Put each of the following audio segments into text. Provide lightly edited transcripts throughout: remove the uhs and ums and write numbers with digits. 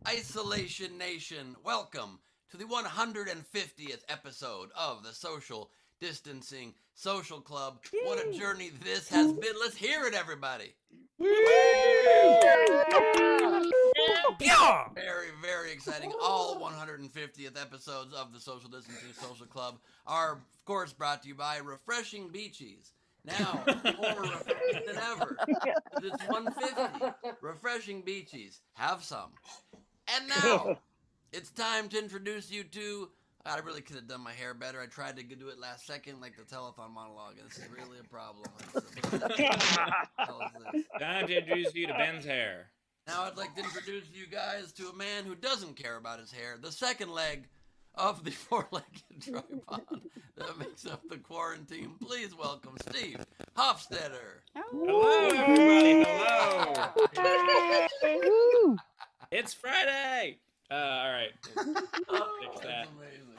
Isolation Nation, welcome to the 150th episode of the Social Distancing Social Club. What a journey this has been. Let's hear it, everybody. Very, very exciting. All 150th episodes of the Social Distancing Social Club are, of course, brought to you by Refreshing Beaches. Now, more refreshing than ever. It's 150. Refreshing Beaches. Have some. And now, it's time to introduce you to... I really could have done my hair better. I tried to do it last second, like the telethon monologue, and this is really a problem. Time to introduce you to Ben's hair. Now I'd like to introduce you guys to a man who doesn't care about his hair, the second leg of the four-legged tripod that makes up the quarantine. Please welcome Steve Hofstetter. Hello, everybody. Hello. It's Friday. All right. Fix that. Amazing.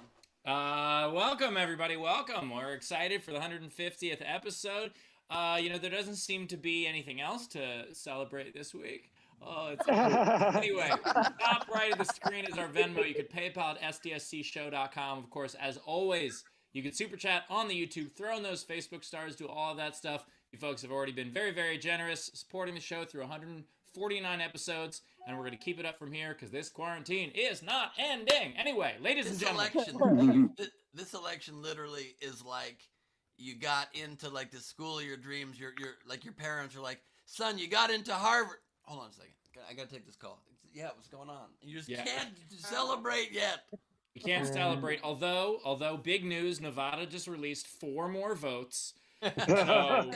Welcome, everybody. Welcome. We're excited for the 150th episode. There doesn't seem to be anything else to celebrate this week. Oh, it's anyway. Top right of the screen is our Venmo. You could PayPal at sdscshow.com. Of course, as always, you could super chat on the YouTube, throw in those Facebook stars, do all of that stuff. You folks have already been very, very generous supporting the show through 149 episodes, and we're going to keep it up from here because this quarantine is not ending. Anyway, ladies and gentlemen, this election literally is like you got into like the school of your dreams. You're like your parents are like, son, you got into Harvard. Hold on a second. I got to take this call. Yeah, what's going on? You just can't celebrate yet. You can't celebrate. Although big news, Nevada just released 4 more votes. So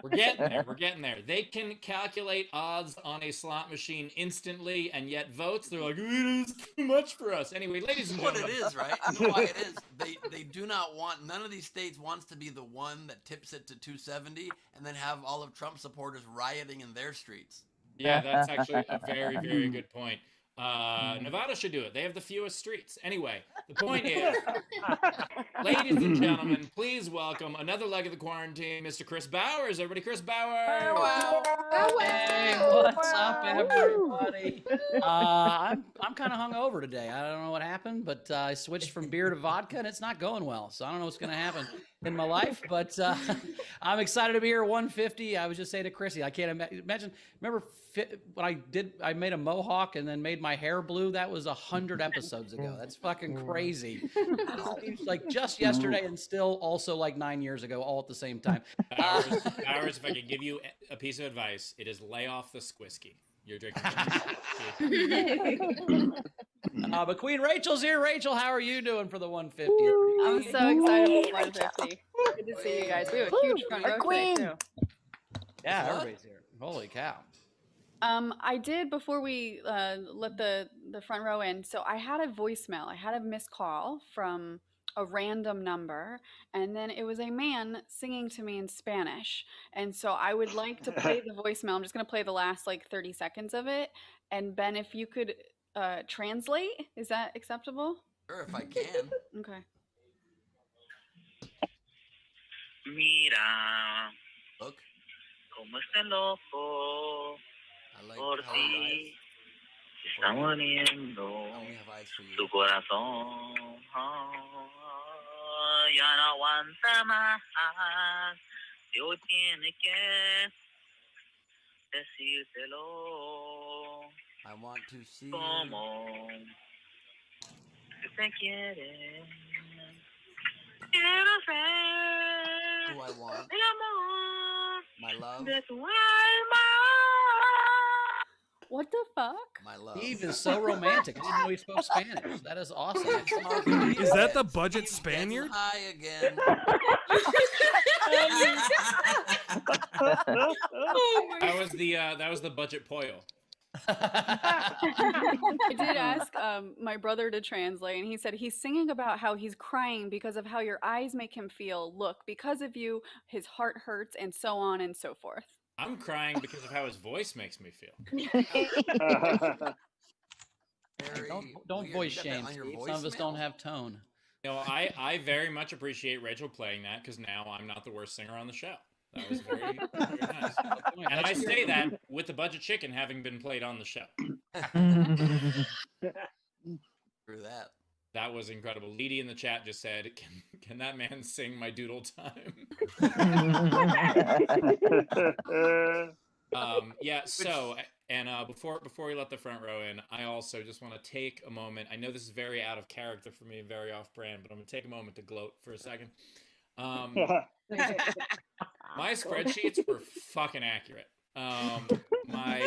we're getting there. They can calculate odds on a slot machine instantly, and yet votes, they're like, it is too much for us. Anyway, ladies and gentlemen. What it is, right? You know why it is? They do not want, none of these states wants to be the one that tips it to 270 and then have all of Trump supporters rioting in their streets. Yeah, that's actually a very, very good point. Nevada should do it. They have the fewest streets. Anyway, the point is, ladies and gentlemen, please welcome another leg of the quarantine, Mr. Chris Bowers. Everybody, Chris Bowers. Hey, what's up, everybody? I'm kind of hungover today. I don't know what happened, but I switched from beer to vodka, and it's not going well. So I don't know what's going to happen in my life, but I'm excited to be here. 150. I was just saying to Chrissy, I can't imagine. Remember when I made a mohawk and then made my hair blue? That was 100 episodes ago. That's fucking crazy. It seems like just yesterday and still also like 9 years ago, all at the same time. Bowers, if I could give you a piece of advice, it is lay off the squisky. You're drinking. But Queen Rachel's here. Rachel, how are you doing for the 150th? I'm so excited for 150. Good to see you guys. We have a huge front row today, too. Yeah, everybody's here. Holy cow. I did before we let the front row in. So I had a voicemail. I had a missed call from a random number, and then it was a man singing to me in Spanish. And so I would like to play the voicemail. I'm just going to play the last like 30 seconds of it. And Ben, if you could translate, is that acceptable? Sure, if I can. Okay. Mira, Look, cómo está loco I like por how you ti. Se está muriendo I only have eyes for tu you. corazón. Ya no aguanta más. Y hoy tiene que decírtelo. I want to see Como que te quiere. Quiero ser who I want, el amor my love, de tu alma. What the fuck? my love. Steve is so romantic. I didn't know he spoke Spanish. That is awesome. Is that the budget Spaniard? Hi again. That was the budget Poyo. I did ask my brother to translate, and he said he's singing about how he's crying because of how your eyes make him feel. Look, because of you, his heart hurts, and so on and so forth. I'm crying because of how his voice makes me feel. Don't voice shame, Steve. Some of us don't have tone. I very much appreciate Rachel playing that because now I'm not the worst singer on the show. That was very, very nice. And I say that with the budget chicken having been played on the show. Through that. That was incredible. Leedy in the chat just said, "Can that man sing my doodle time?" Yeah. So, and before we let the front row in, I also just want to take a moment. I know this is very out of character for me, very off-brand, but I'm gonna take a moment to gloat for a second. My spreadsheets were fucking accurate. My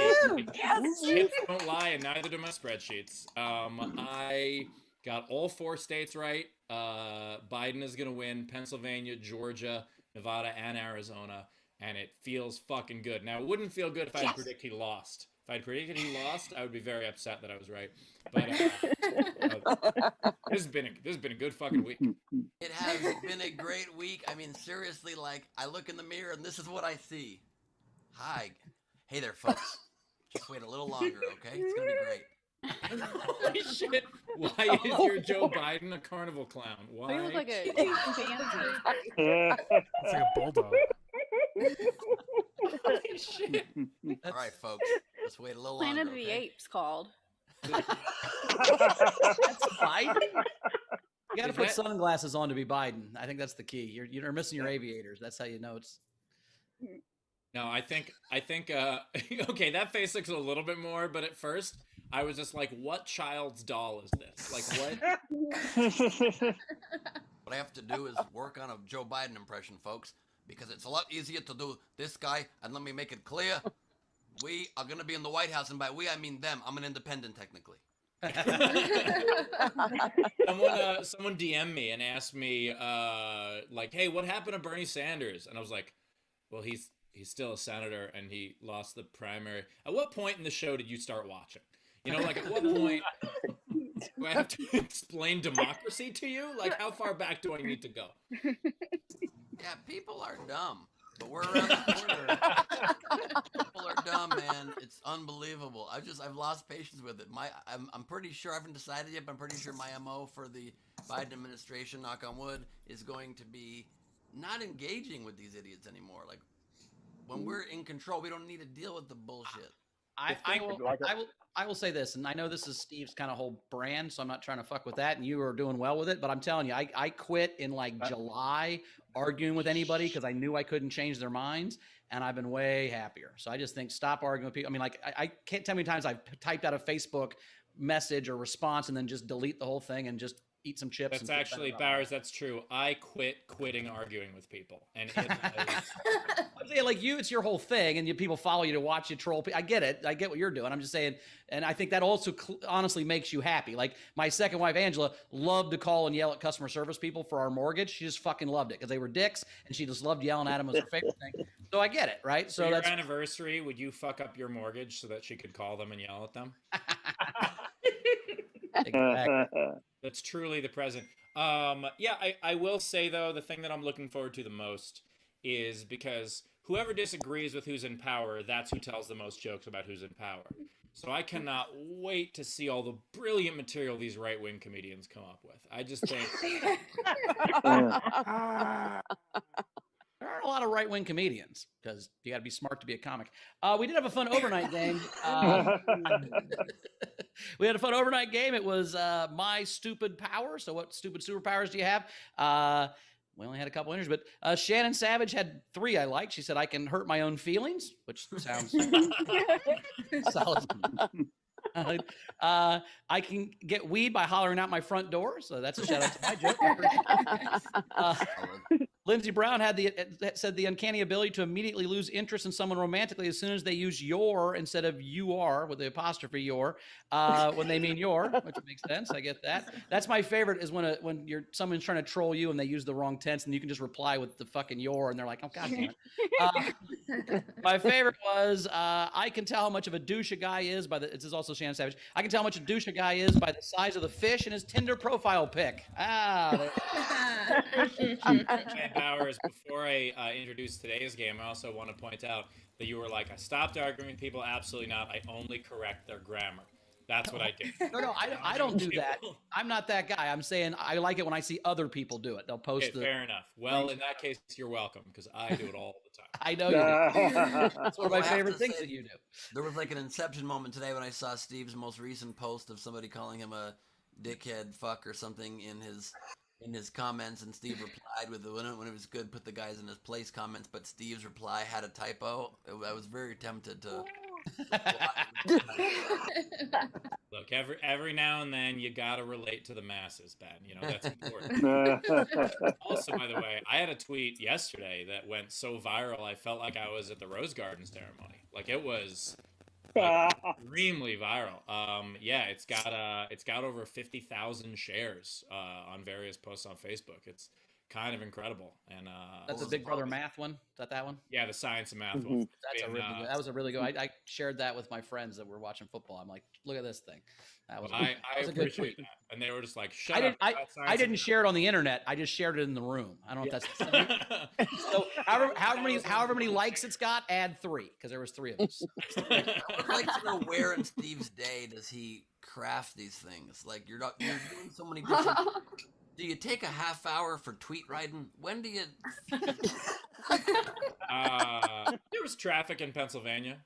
hips don't lie, and neither do my spreadsheets. I got all 4 states right. Biden is going to win Pennsylvania, Georgia, Nevada, and Arizona, and it feels fucking good. Now, it wouldn't feel good if I had predicted he lost. If I had predicted he lost, I would be very upset that I was right. But this has been a good fucking week. It has been a great week. I mean, seriously, like, I look in the mirror and this is what I see. Hi. Hey there, folks. Just wait a little longer, okay? It's going to be great. Holy shit. Why is your Joe Biden a carnival clown? Why? You look like a chimpanzee. It's like a bulldog. Holy shit. All right, folks. Just wait a little Planet longer, of the okay? Apes called. That's Biden. You got to put sunglasses on to be Biden. I think that's the key. You're missing your aviators. That's how you know it's. No, I think okay, that face looks a little bit more, but at first I was just like, what child's doll is this? Like, what? What I have to do is work on a Joe Biden impression, folks, because it's a lot easier to do this guy, and let me make it clear. We are going to be in the White House, and by we, I mean them. I'm an independent, technically. Someone DM'd me and asked me, like, hey, what happened to Bernie Sanders? And I was like, well, he's still a senator, and he lost the primary. At what point in the show did you start watching? You know, like, at what point do I have to explain democracy to you? Like, how far back do I need to go? Yeah, people are dumb, but we're around the corner. People are dumb, man. It's unbelievable. I've lost patience with it. I'm pretty sure I haven't decided yet, but I'm pretty sure my MO for the Biden administration, knock on wood, is going to be not engaging with these idiots anymore. Like, when we're in control, we don't need to deal with the bullshit. I will say this, and I know this is Steve's kind of whole brand, so I'm not trying to fuck with that, and you are doing well with it, but I'm telling you, I quit in like July arguing with anybody because I knew I couldn't change their minds, and I've been way happier. So I just think stop arguing with people. I mean, like, I can't tell how many times I've typed out a Facebook message or response and then just delete the whole thing and just eat some chips. That's actually, Bowers, that's true. I quitting arguing with people. And yeah, like you, it's your whole thing, and people follow you to watch you troll. I get it. I get what you're doing. I'm just saying, and I think that also honestly makes you happy. Like my second wife, Angela, loved to call and yell at customer service people for our mortgage. She just fucking loved it because they were dicks, and she just loved yelling at them. It was her favorite thing. So I get it, right? So for your that's anniversary. Would you fuck up your mortgage so that she could call them and yell at them? Exactly. That's truly the present. Yeah, I will say, though, the thing that I'm looking forward to the most is because whoever disagrees with who's in power, that's who tells the most jokes about who's in power. So I cannot wait to see all the brilliant material these right-wing comedians come up with. I just think... There aren't a lot of right-wing comedians because you got to be smart to be a comic. We did have a fun overnight game. We had a fun overnight game. It was My Stupid Power. So what stupid superpowers do you have? We only had a couple entries, but Shannon Savage had 3 I liked. She said, I can hurt my own feelings, which sounds solid. I can get weed by hollering out my front door. So that's a shout out to my joke. Lindsey Brown said the uncanny ability to immediately lose interest in someone romantically as soon as they use your instead of you are with the apostrophe your when they mean your, which makes sense. I get that. That's my favorite is when someone's trying to troll you and they use the wrong tense and you can just reply with the fucking your and they're like, oh god damn it. My favorite was I can tell how much of a douche a guy is by this is also Shannon Savage. I can tell how much a douche a guy is by the size of the fish in his Tinder profile pic. Bowers, before I introduce today's game, I also want to point out that you were like, I stopped arguing with people. Absolutely not. I only correct their grammar. That's what I do. No, I don't do that. I'm not that guy. I'm saying I like it when I see other people do it. They'll post Okay, the. fair enough. Well, in that case, you're welcome because I do it all the time. I know you do. That's one of my I have favorite to things say, that you do. There was like an inception moment today when I saw Steve's most recent post of somebody calling him a dickhead, fuck, or something in his comments, and Steve replied with when it was good, put the guys in his place comments, but Steve's reply had a typo. I was very tempted to. Look, every now and then you gotta relate to the masses, Ben. You know that's important. Also, by the way, I had a tweet yesterday that went so viral. I felt like I was at the Rose Garden ceremony. Like it was extremely viral. Yeah, it's got over 50,000 shares on various posts on Facebook. It's kind of incredible. And That's a Big Brother math one. Is that one? Yeah, the science and math one. That's a really good. That was a really good. I shared that with my friends that were watching football. I'm like, look at this thing. That was. I that was a good tweet. appreciate that, and they were just like, "Shut up." I didn't share it on the internet. I just shared it in the room. I don't know if that's. So however many likes it's got, add 3 because there was 3 of us. I would like to know where in Steve's day does he craft these things? Like you're doing so many different. Do you take a half hour for tweet writing? When do you? There was traffic in Pennsylvania.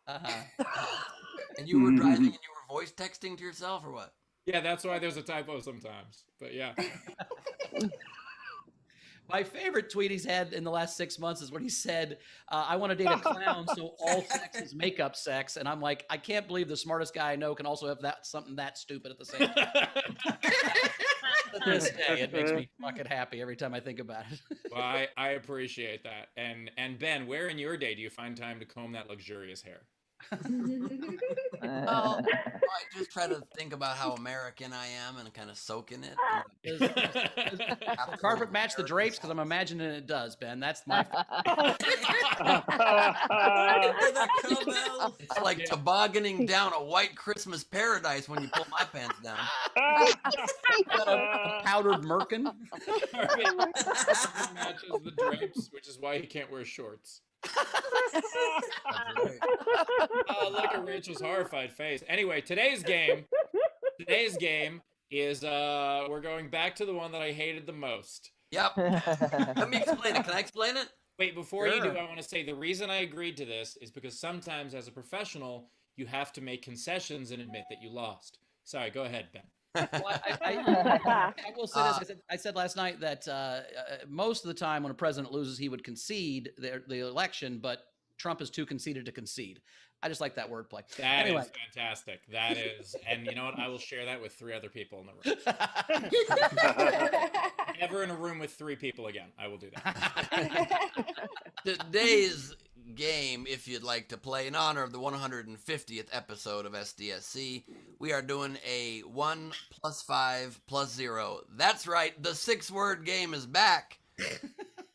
And you were driving and you were voice texting to yourself, or what? Yeah, that's why there's a typo sometimes. But yeah. My favorite tweet he's had in the last 6 months is when he said, I want to date a clown, so all sex is makeup sex. And I'm like, I can't believe the smartest guy I know can also have something that stupid at the same time. To this day, it makes me fucking happy every time I think about it. Well, I appreciate that. And Ben, where in your day do you find time to comb that luxurious hair? Well, I just try to think about how American I am and kind of soak in it. Does the carpet match the drapes? Because I'm imagining it does, Ben. That's my. It's like tobogganing down a white Christmas paradise when you pull my pants down. A powdered merkin. Carpet matches the drapes, which is why he can't wear shorts. Oh, look at Rachel's horrified face. Anyway, today's game is we're going back to the one that I hated the most. Yep. Let me explain it. Can I explain it? Wait, before you do, I want to say the reason I agreed to this is because sometimes as a professional, you have to make concessions and admit that you lost. Sorry, go ahead, Ben. Well, I will say this. I said last night that most of the time when a president loses, he would concede the election, but Trump is too conceited to concede. I just like that wordplay. That is fantastic. That is. And you know what? I will share that with 3 other people in the room. Never in a room with 3 people again. I will do that. Today's game, if you'd like to play in honor of the 150th episode of SDSC, we are doing a 1 + 5 + 0. That's right, the 6-word game is back.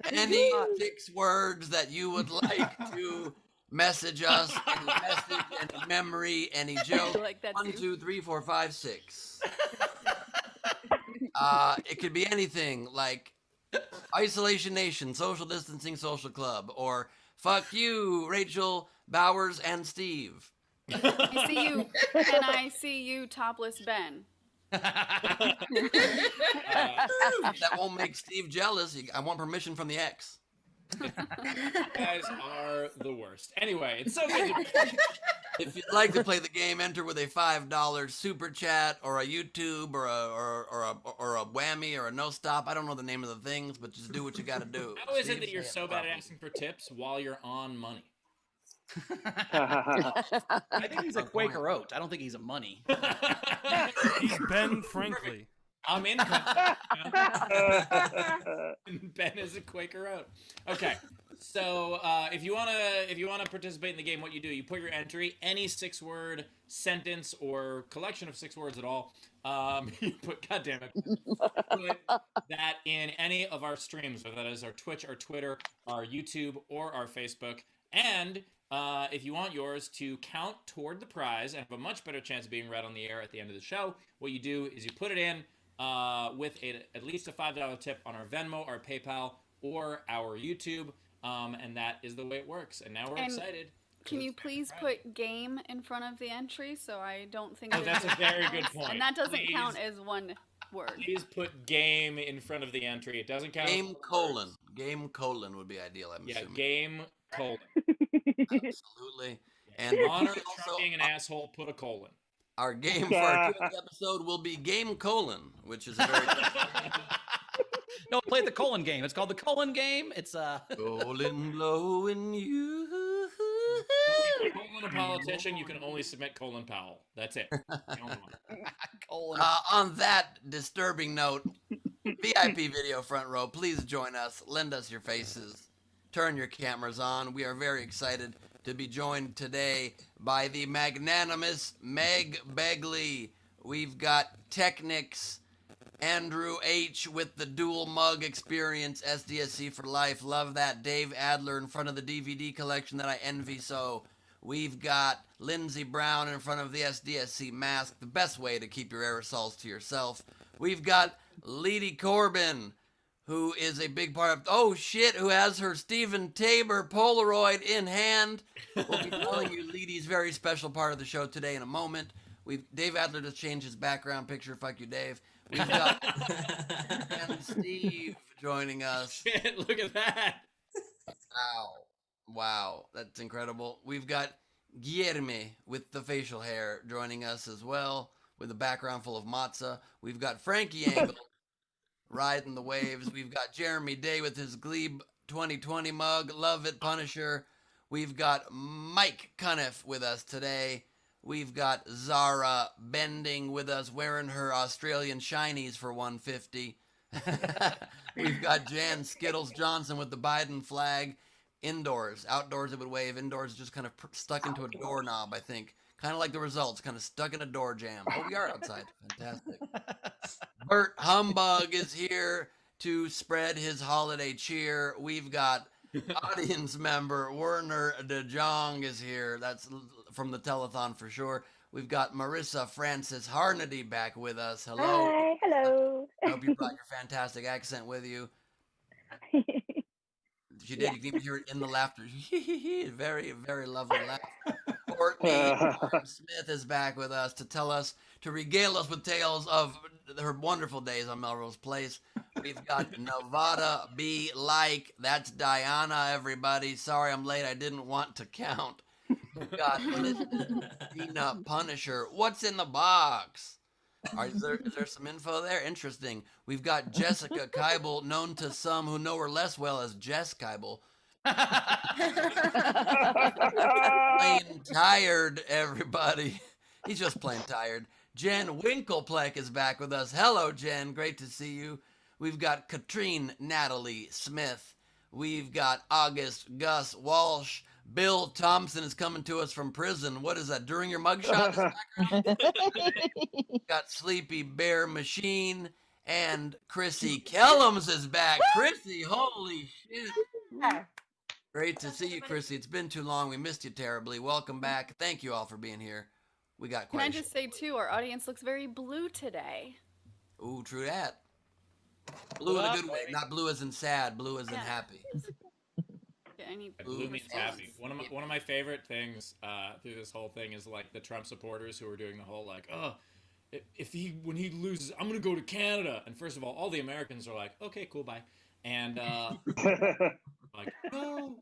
Any 6 words that you would like to message us, any message, any memory, any joke. Like that 1, too. 2, 3, 4, 5, 6. It could be anything like Isolation Nation, Social Distancing Social Club, or fuck you, Rachel, Bowers, and Steve. I see you, and I see you, topless Ben. That won't make Steve jealous. I want permission from the ex. You guys are the worst. Anyway, it's so good to be If you'd like to play the game, enter with a $5 super chat or a YouTube or a whammy or a no stop. I don't know the name of the things, but just do what you got to do. How is it that you're so bad at asking for tips while you're on money? I think he's a Quaker Oat. I don't think he's a money. He's Ben Frankly. I'm in. Ben is a Quaker Oat. Okay, so if you wanna participate in the game, what you do, you put your entry, any 6-word sentence or collection of 6 words at all. You put, God damn it, put that in any of our streams, whether that is our Twitch, our Twitter, our YouTube, or our Facebook, and if you want yours to count toward the prize and have a much better chance of being read on the air at the end of the show, what you do is you put it in with at least a $5 tip on our Venmo, our PayPal, or our YouTube, and that is the way it works. And now we're excited. Can you please put game in front of the entry so I don't think Oh, that's a very good point. And that doesn't count Please. as one word. Please put game in front of the entry. It doesn't count. Game colon. Game colon would be ideal, I'm Yeah, assuming. game colon. Absolutely. And Honor also, being an asshole, put a colon. our game for our 2nd episode will be game colon, which is a very No, play the colon game. It's called the colon game. It's colon blowing you. Colon a politician, you can only submit Colin Powell. That's it. The only one. colon. On that disturbing note, VIP video front row, please join us. Lend us your faces. Turn your cameras on. We are very excited to be joined today by the magnanimous Meg Begley. We've got Technics, Andrew H. with the dual mug experience, SDSC for life. Love that. Dave Adler in front of the DVD collection that I envy so. We've got Lindsey Brown in front of the SDSC mask, the best way to keep your aerosols to yourself. We've got Leedy Corbin, who is a big part of, who has her Stephen Tabor Polaroid in hand. We'll be telling you Leedy's very special part of the show today in a moment. Dave Adler just changed his background picture. Fuck you, Dave. We've got and Steve joining us. Shit, look at that. Wow, that's incredible. We've got Guilherme with the facial hair joining us as well, with a background full of matzah. We've got Frankie Angle riding the waves. We've got Jeremy Day with his Gleib 2020 mug. Love it, Punisher. We've got Mike Cuniff with us today. We've got Zara Bending with us, wearing her Australian shinies for $150. We've got Jan Skittles Johnson with the Biden flag. Indoors. Outdoors it would wave. Indoors just kind of stuck into a doorknob, I think. Kind of like the results, kind of stuck in a door jam. Oh, we are outside. Fantastic. Bert Humbug is here to spread his holiday cheer. We've got audience member Werner De Jong is here. That's from the telethon for sure. We've got Marissa Francis Harnedy back with us. Hello. Hi, hello. I hope you brought your fantastic accent with you. She did. Yeah. You can even hear it in the laughter. Very, very lovely laugh. Courtney Smith is back with us to regale us with tales of her wonderful days on Melrose Place. We've got Nevada Be Like. That's Diana, everybody. Sorry I'm late. I didn't want to count. We've got Tina Punisher. What's in the box? Is there some info there? Interesting. We've got Jessica Keibel, known to some who know her less well as Jess Keibel. Plain tired, everybody. He's just plain tired. Jen Winklepleck is back with us. Hello, Jen. Great to see you. We've got Katrine Natalie Smith. We've got August Gus Walsh. Bill Thompson is coming to us from prison. What is that? During your mugshot? Got Sleepy Bear Machine. And Chrissy Kellums is back. Chrissy, holy shit. Great to see you, Chrissy. It's been too long. We missed you terribly. Welcome back. Thank you all for being here. We got Can quite I just say, too, our audience looks very blue today. Ooh, true that. Blue in a good way. Not blue as in sad. Blue as in happy. Yeah, I need Blue means happy. One of my favorite things through this whole thing is like the Trump supporters who are doing the whole like, when he loses, I'm gonna go to Canada. And first of all the Americans are like, okay, cool, bye. And like, no.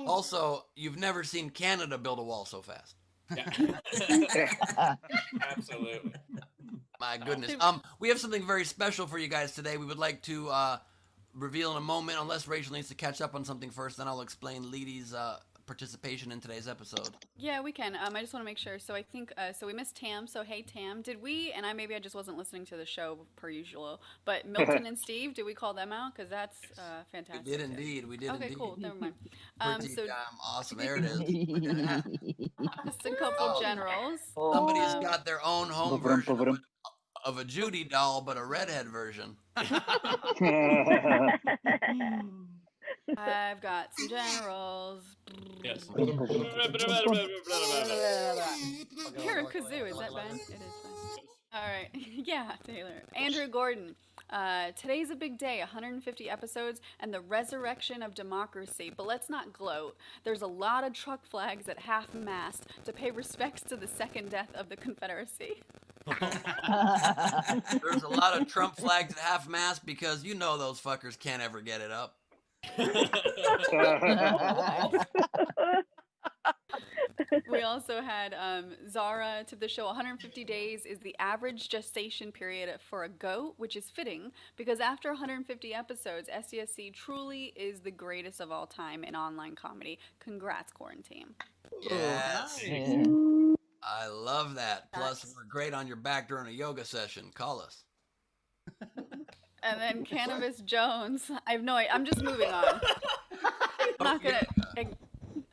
Also, you've never seen Canada build a wall so fast. Yeah. Absolutely. My goodness. We have something very special for you guys today. We would like to reveal in a moment, unless Rachel needs to catch up on something first, then I'll explain Leedy's participation in today's episode. Yeah, we can. I just want to make sure. So I think, so we missed Tam. So hey, Tam, did we, and maybe I just wasn't listening to the show per usual, but Milton and Steve, did we call them out? Because that's fantastic. We did indeed. We did okay, indeed. Cool. Never mind. Pretty So awesome. There it is. just a couple generals. Somebody's got their own home version of a Judy doll, but a redhead version. I've got some generals. Yes. You're a kazoo, is that Ben? It is Ben. All right. Yeah, Taylor. Andrew Gordon. Today's a big day, 150 episodes and the resurrection of democracy. But let's not gloat. There's a lot of truck flags at half-mast to pay respects to the second death of the Confederacy. There's a lot of Trump flags at half-mast because you know those fuckers can't ever get it up. We also had Zara to the show. 150 days is the average gestation period for a goat, which is fitting because after 150 episodes, SDSC truly is the greatest of all time in online comedy. Congrats, Quarantine. Yes. Nice. I love that. Plus, Nice. we're great on your back during a yoga session. Call us. And then Cannabis Jones. I have no idea. I'm just moving on. I'm not gonna.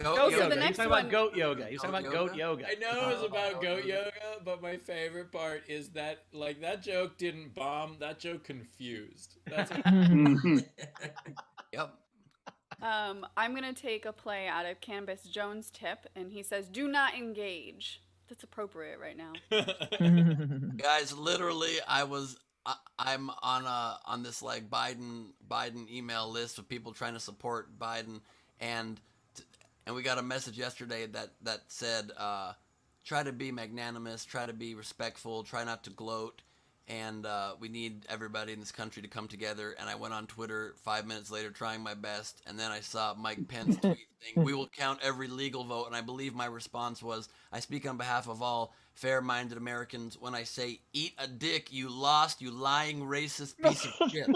Goat So yoga. the He's next talking one- about goat yoga. He's talking about goat yoga. I know it was about goat yoga, but my favorite part is that that joke didn't bomb. That joke confused. That's Yep. I'm gonna take a play out of Cannabis Jones' tip, and he says, "Do not engage." That's appropriate right now. Guys, literally, I'm on this like Biden email list of people trying to support Biden, and we got a message yesterday that said, try to be magnanimous, try to be respectful, try not to gloat, and we need everybody in this country to come together. And I went on Twitter 5 minutes later trying my best, and then I saw Mike Pence tweet saying, "We will count every legal vote," and I believe my response was, "I speak on behalf of all fair-minded Americans when I say, eat a dick, you lost, you lying racist piece of shit."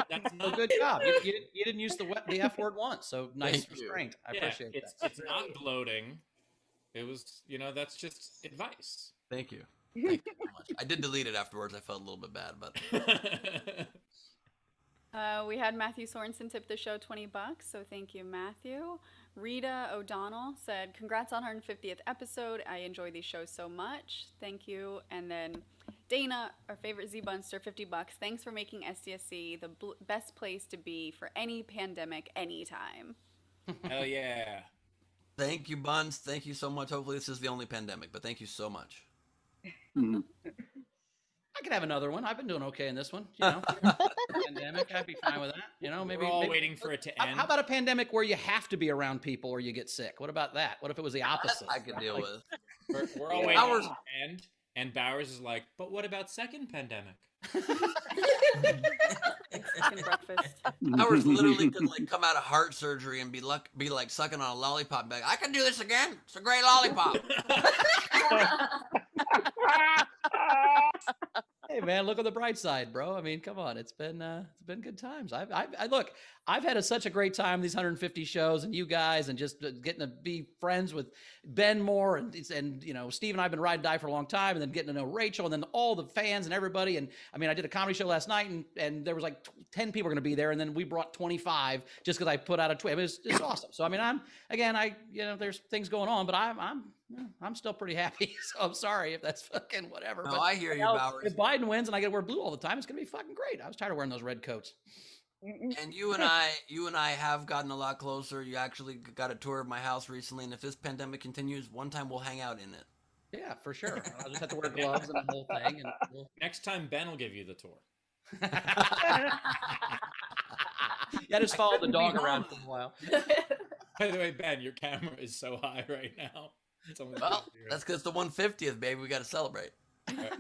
That's Oh, not good job. You didn't use the F word once, so nice Thank you. restraint. I Yeah, appreciate it's that. it's not gloating. It was, that's just advice. Thank you. Thank you so much. I did delete it afterwards. I felt a little bit bad, but We had Matthew Sorensen tip the show $20, so thank you, Matthew. Rita O'Donnell said, "Congrats on 150th episode. I enjoy these shows so much. Thank you." And then Dana, our favorite Z-Bunster, $50. "Thanks for making SDSC the best place to be for any pandemic, anytime." Hell yeah. thank you, Buns. Thank you so much. Hopefully this is the only pandemic, but thank you so much. I could have another one. I've been doing okay in this one. Pandemic, I'd be fine with that. Maybe We're all maybe- waiting for it to end. How about a pandemic where you have to be around people or you get sick? What about that? What if it was the opposite? I could deal with. We're all waiting for it to end, and Bowers is like, "But what about second pandemic?" Second breakfast. Ours literally could like come out of heart surgery and be like sucking on a lollipop bag. I can do this again. It's a great lollipop. Hey man, look on the bright side, bro. I mean, come on, it's been good times. I've had such a great time these 150 shows, and you guys, and just getting to be friends with Ben Moore, and Steve and I've been ride and die for a long time, and then getting to know Rachel, and then all the fans and everybody. And I mean, I did a comedy show last night, and there was like 10 people going to be there, and then we brought 25 just because I put out a tweet. I mean, it's awesome. So I mean, there's things going on, but I'm still pretty happy. So I'm sorry if that's fucking whatever. No, but I hear you, Bowers. if Biden wins and I get to wear blue all the time, it's gonna be fucking great. I was tired of wearing those red coats. And you and I have gotten a lot closer. You actually got a tour of my house recently, and if this pandemic continues, one time we'll hang out in it. Yeah, for sure. I'll just have to wear gloves and the whole thing. And Next time, Ben will give you the tour. yeah, just follow the dog around for a while. By the way, Ben, your camera is so high right now. Well, that's because the 150th, baby. We got to celebrate. All right,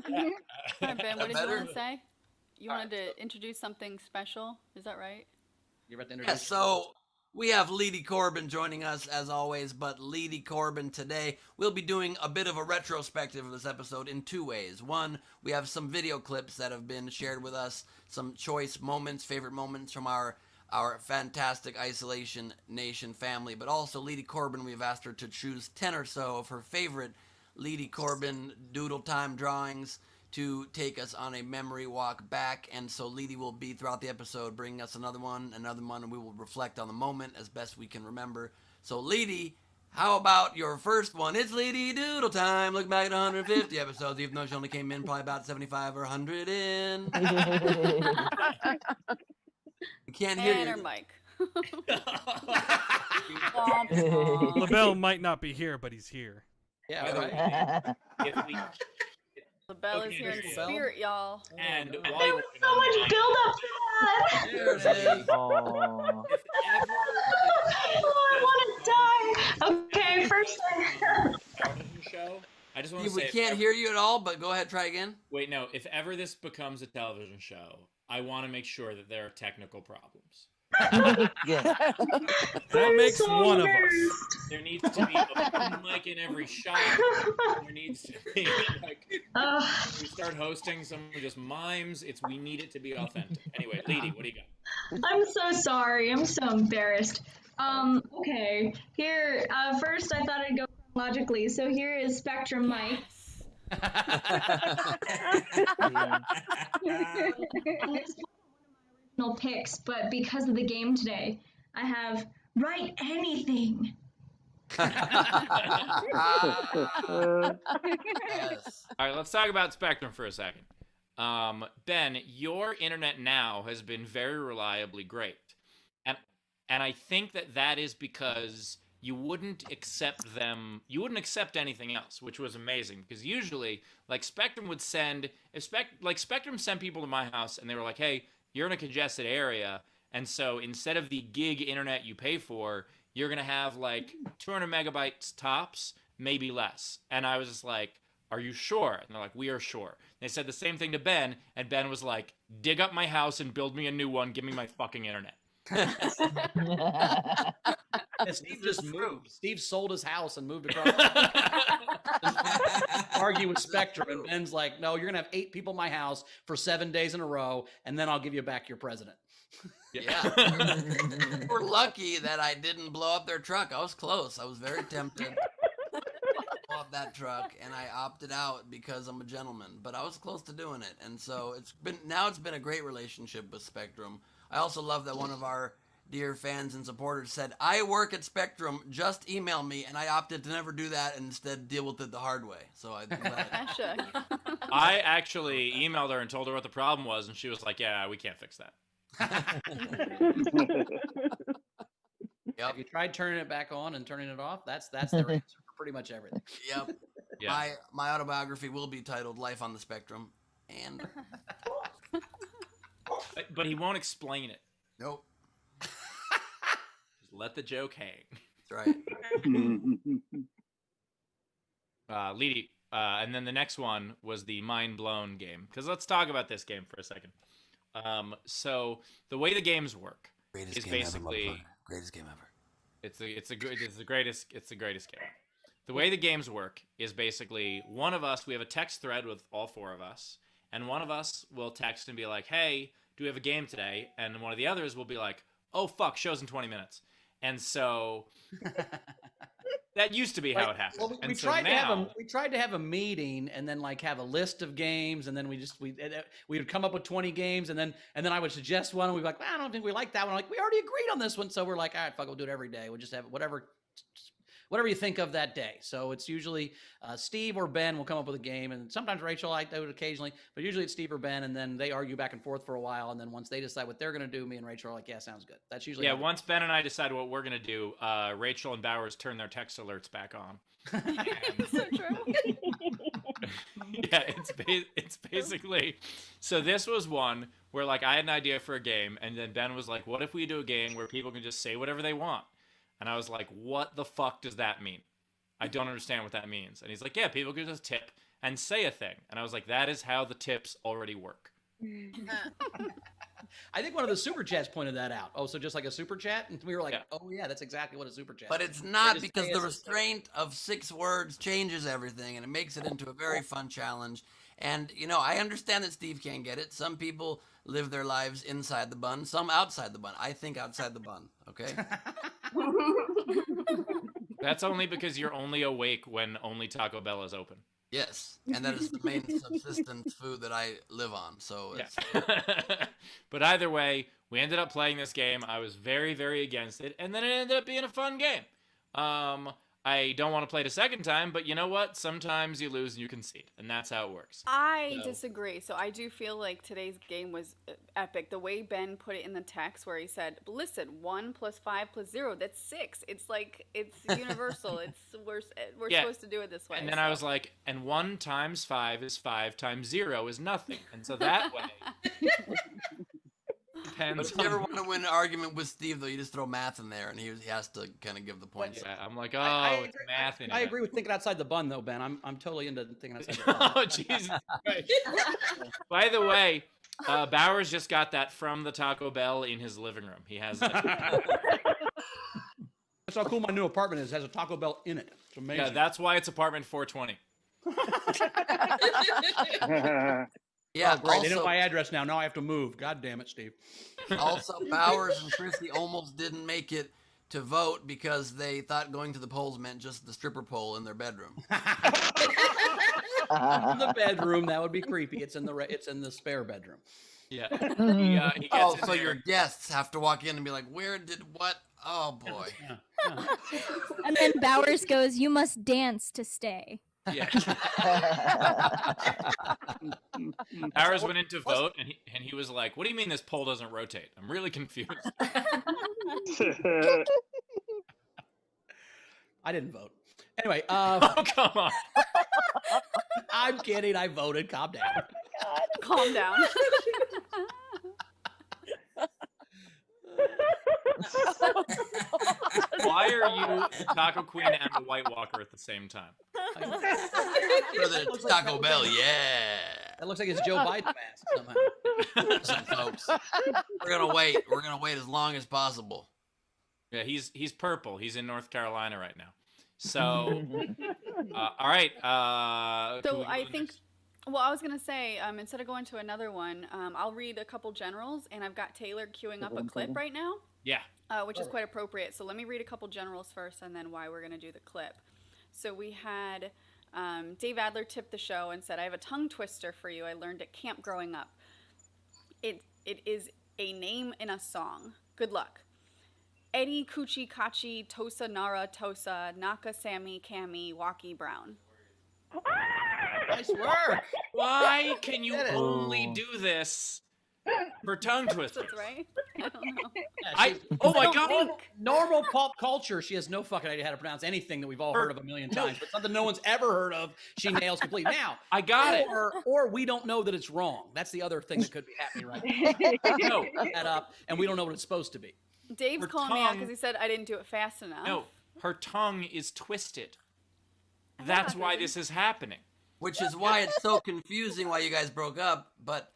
Ben, what did you Better? want to say? You wanted to introduce something special. Is that right? You're about to Yeah, introduce. so we have Leedy Corbin joining us as always, but Leedy Corbin today, we'll be doing a bit of a retrospective of this episode in two ways. One, we have some video clips that have been shared with us, some choice moments, favorite moments from our fantastic Isolation Nation family, but also Leedy Corbin, we've asked her to choose 10 or so of her favorite Leedy Corbin doodle time drawings to take us on a memory walk back. And so Leedy will be throughout the episode bringing us another one, and we will reflect on the moment as best we can remember. So Leedy, how about your first one? It's Leedy Doodle Time. Look back at 150 episodes, even though she only came in probably about 75 or 100 in. We can't hear And you. her mic. LaBelle might not be here, but he's here. Yeah, By the right. way, if we The bell is Okay, here in there's bell. spirit, y'all. and no. while There you're was working so on much that, build up for that. There it is. Oh. if ever Oh, I want to die. Okay, first television show, I just want to Steve, we say, if can't ever- hear you at all, but go ahead, try again. Wait, no. If ever this becomes a television show, I want to make sure that there are technical problems. Yeah. That makes so one of us. embarrassed. There needs to be a boom mic in every shot. There needs to be like Ugh. when we start hosting, someone just mimes. We need it to be authentic. Anyway, Leedy, what do you got? I'm so sorry. I'm so embarrassed. Okay. Here, first I thought I'd go chronologically. So here is Spectrum Mike. And this was one of my original picks, but because of the game today, I have Write Anything. Yes. All right, let's talk about Spectrum for a second. Ben, your internet now has been very reliably great, and I think that is because you wouldn't accept anything else, which was amazing. Because usually, like Spectrum would send, Spectrum sent people to my house, and they were like, "Hey, you're in a congested area, and so instead of the gig internet you pay for, you're gonna have like 200 megabytes tops, maybe less." And I was just like, "Are you sure?" And they're like, "We are sure." They said the same thing to Ben, and Ben was like, "Dig up my house and build me a new one. Give me my fucking internet." And Steve just moved. Steve sold his house and moved across. Argue with Spectrum, and Ben's like, "No, you're gonna have 8 people in my house for 7 days in a row, and then I'll give you back your president." Yeah. We're lucky that I didn't blow up their truck. I was close. I was very tempted to blow up that truck, and I opted out because I'm a gentleman. But I was close to doing it, and so it's been a great relationship with Spectrum. I also love that one of our dear fans and supporters said, "I work at Spectrum. Just email me," and I opted to never do that and instead deal with it the hard way. So Gotcha. I actually emailed her and told her what the problem was, and she was like, "Yeah, we can't fix that." Have you tried turning it back on and turning it off? That's their answer for pretty much everything. Yep. Yeah. My autobiography will be titled "Life on the Spectrum," and But he won't explain it. nope, Just let the joke hang. that's right. Leedy, and then the next one was the Mind Blown game. Because let's talk about this game for a second. So the way the games work Greatest is game ever, basically motherfucker. Greatest game ever. it's the greatest game. The way the games work is basically one of us, we have a text thread with all 4 of us, and one of us will text and be like, "Hey, do we have a game today?" And one of the others will be like, "Oh fuck, show's in 20 minutes." And so that used to be how it happened. Well, and we so tried now, to have a meeting and then like have a list of games, and then we would come up with 20 games, and then I would suggest one, and we'd be like, "I don't think we like that one." Like, we already agreed on this one, so we're like, "All right, fuck, we'll do it every day. We'll just have whatever you think of that day." So it's usually Steve or Ben will come up with a game, and sometimes Rachel, I do it occasionally, but usually it's Steve or Ben, and then they argue back and forth for a while, and then once they decide what they're going to do, me and Rachel are like, "Yeah, sounds good." That's usually yeah, once Ben and I decide what we're going to do, Rachel and Bowers turn their text alerts back on. So true. Yeah, it's basically, so this was one where like I had an idea for a game, and then Ben was like, "What if we do a game where people can just say whatever they want?" And I was like, "What the fuck does that mean? I don't understand what that means." And he's like, "Yeah, people can just tip and say a thing." And I was like, "That is how the tips already work." I think one of the super chats pointed that out. Oh, so just like a super chat? And we were like, Yeah. "Oh yeah, that's exactly what a super chat But is." it's not just because say the it's a restraint of 6 words changes everything, and it makes it into a very fun challenge. And, I understand that Steve can't get it. Some people live their lives inside the bun, some outside the bun. I think outside the bun, okay? That's only because you're only awake when only Taco Bell is open. Yes, and that is the main subsistence food that I live on. So it's, Yeah. But either way, we ended up playing this game. I was very, very against it, and then it ended up being a fun game. I don't want to play it a second time, but you know what? Sometimes you lose and you concede, and that's how it works. I So- disagree. So I do feel like today's game was epic. The way Ben put it in the text, where he said, "Listen, 1 + 5 + 0, that's 6." It's like it's universal. We're Yeah. supposed to do it this way. And then I was like, and 1 times 5 is 5 times 0 is nothing. And so that way, But depends if you ever on... want to win an argument with Steve, though, you just throw math in there, and he has to kind of give the points. Yeah, I'm like, I it's agree- math in I it. agree with thinking outside the bun, though, Ben. I'm totally into thinking outside the bun. Oh, Jesus Christ. By the way, Bowers just got that from the Taco Bell in his living room. He has that. That's how cool my new apartment is. It has a Taco Bell in it. It's amazing. Yeah, that's why it's apartment 420. Yeah, Oh, great. They know also, my address now. Now I have to move. God damn it, Steve. also Bowers and Christy almost didn't make it to vote because they thought going to the polls meant just the stripper pole in their bedroom. In the bedroom, that would be creepy. It's in the spare bedroom. Yeah. He gets Oh, in so there. your guests have to walk in and be like, "Where did what?" Oh boy. Yeah. Yeah. And then Bowers goes, "You must dance to stay." Yeah. Bowers went in to vote, and he was like, "What do you mean this poll doesn't rotate? I'm really confused." I didn't vote. Anyway, Oh, come on. I'm kidding. I voted. Calm down. calm down. Why are you the Taco Queen and the White Walker at the same time? For the Taco Bell, yeah. That looks like it's Joe Biden mask somehow. Listen, folks, we're gonna wait. We're gonna wait as long as possible. Yeah, he's purple. He's in North Carolina right now. So, all right. Can So we go I to the think, next? well, I was gonna say, instead of going to another one, I'll read a couple generals, and I've got Taylor queuing up a clip right now, Yeah. which is quite appropriate. So let me read a couple generals first, and then why we're gonna do the clip. So we had Dave Adler tipped the show and said, "I have a tongue twister for you. I learned at camp growing up. It is a name in a song. Good luck. Eddie Coochie Kachi Tosa Nara Tosa Naka Sammy Kami Waki Brown." Nice work. Why can you Did it. only do this for tongue twisters? That's right. I don't know. Oh my don't God. think. Normal pop culture, she has no fucking idea how to pronounce anything that we've all heard of a million times, but something no one's ever heard of, she nails completely. Now, I got it. or we don't know that it's wrong. That's the other thing that could be happening right now. No, That up, and we don't know what it's supposed to be. Dave's Her calling me out tongue- because he said I didn't do it fast enough. no. Her tongue is twisted. That's why this is happening. Which is why it's so confusing why you guys broke up. But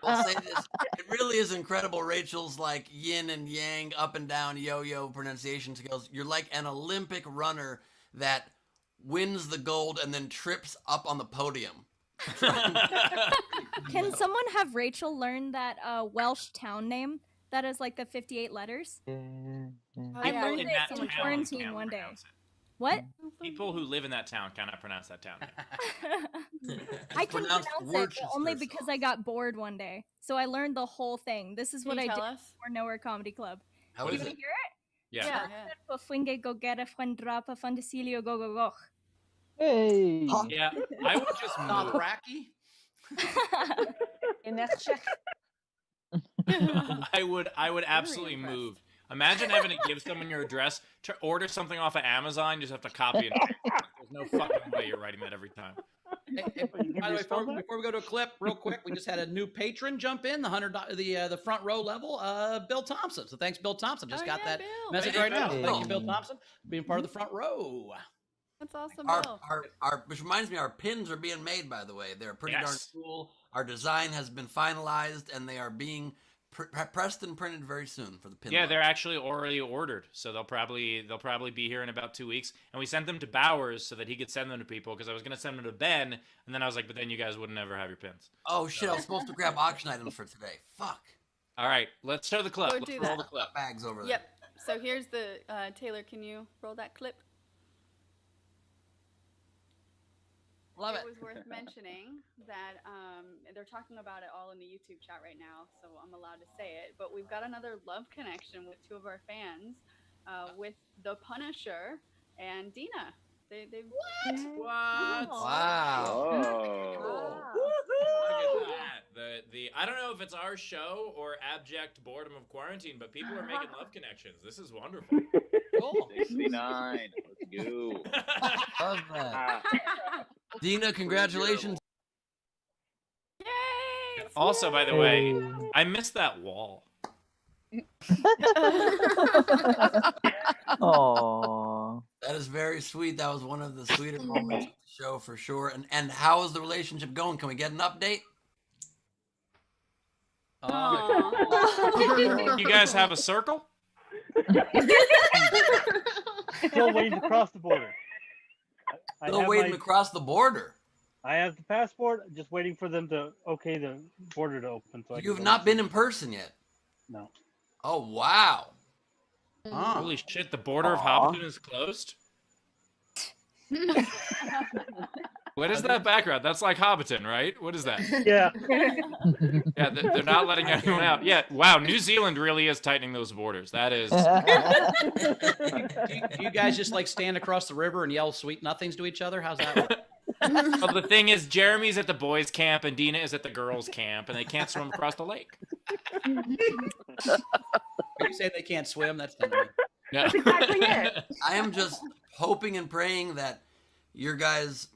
I'll say this: it really is incredible. Rachel's like yin and yang, up and down, yo-yo pronunciation skills. You're like an Olympic runner that wins the gold and then trips up on the podium. Can someone have Rachel learn that Welsh town name that is like the 58 letters? Oh, I yeah, learned In it that in town quarantine can't one day. pronounce it. What? People who live in that town cannot pronounce that town name. I can pronounced pronounce it but only Worcester because I got bored one day. So I learned the whole thing. This is Can what you I tell did us? for Nowhere Comedy Club. How You is want it? to hear it? Yeah. Yeah. Po finge go get a friend drop a fantasilio go go go. Hey. Yeah. I would just Not move. Racky. I would absolutely impressed. move. Imagine having to give someone your address to order something off of Amazon. You just have to copy it. There's no fucking way you're writing that every time. By the way, before we go to a clip, real quick, we just had a new patron jump in the front row level, Bill Thompson. So thanks, Bill Thompson. Just Oh, got yeah, that Bill. message Hey, right now. Bill. Thank you, Bill Thompson, for being part of the front row. That's awesome, Bill. Our which reminds me, our pins are being made. By the way, they're pretty darn Yes. cool. Our design has been finalized, and they are being pressed and printed very soon for the pin. Yeah, line. they're actually already ordered, so they'll probably be here in about 2 weeks. And we sent them to Bowers so that he could send them to people because I was gonna send them to Ben, and then I was like, but then you guys wouldn't ever have your pins. Oh shit! I was supposed to grab auction items for today. Fuck. All right, let's show the clip. Go Let's do roll that. the clip. Bags over there. Yep. So here's the Taylor. Can you roll that clip? Love It was worth mentioning that they're talking about it all in the YouTube chat right now, so I'm allowed to say it. But we've got another love connection with two of our fans. with the Punisher and Dina. They've What? Wow. Oh. Look at that. I don't know if it's our show or abject boredom of quarantine, but people are making love connections. This is wonderful. Cool. 69. Let's go. Love that. Dina, congratulations. Yay! Also, by the way, I missed that wall. Aww. That is very sweet. That was one of the sweeter moments of the show for sure. And how is the relationship going? Can we get an update? You guys have a circle? Still waiting to cross the border. Still waiting to cross the border. I have the passport, just waiting for them to okay the border to open. So You've not been in person yet? No. Oh, wow. Holy shit, the border of Hobbiton is closed? What is that background? That's like Hobbiton, right? What is that? Yeah. Yeah, they're not letting anyone out. Yeah, wow, New Zealand really is tightening those borders. That is... Do you guys just like stand across the river and yell sweet nothings to each other? How's that work? Well, the thing is, Jeremy's at the boys' camp and Dina is at the girls' camp, and they can't swim across the lake. You say they can't swim? That's funny. No. That's exactly it. I am just hoping and praying that your guys'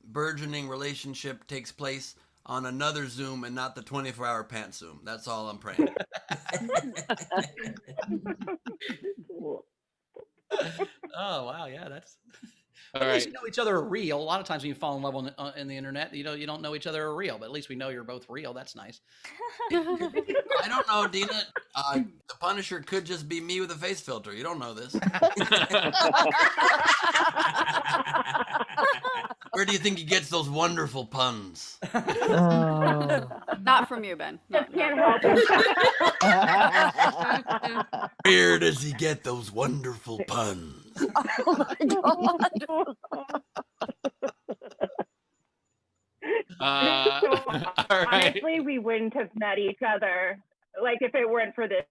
burgeoning relationship takes place on another Zoom and not the 24-hour pants Zoom. That's all I'm praying. Oh wow, yeah, that's. All At least right. you know each other are real. A lot of times when you fall in love in the internet, you don't know each other are real. But at least we know you're both real. That's nice. I don't know, Dina. The Punisher could just be me with a face filter. You don't know this. Where do you think he gets those wonderful puns? Not from you, Ben. No, Can't no. help it. Where does he get those wonderful puns? Oh my god. All right. Honestly, we wouldn't have met each other, like if it weren't for this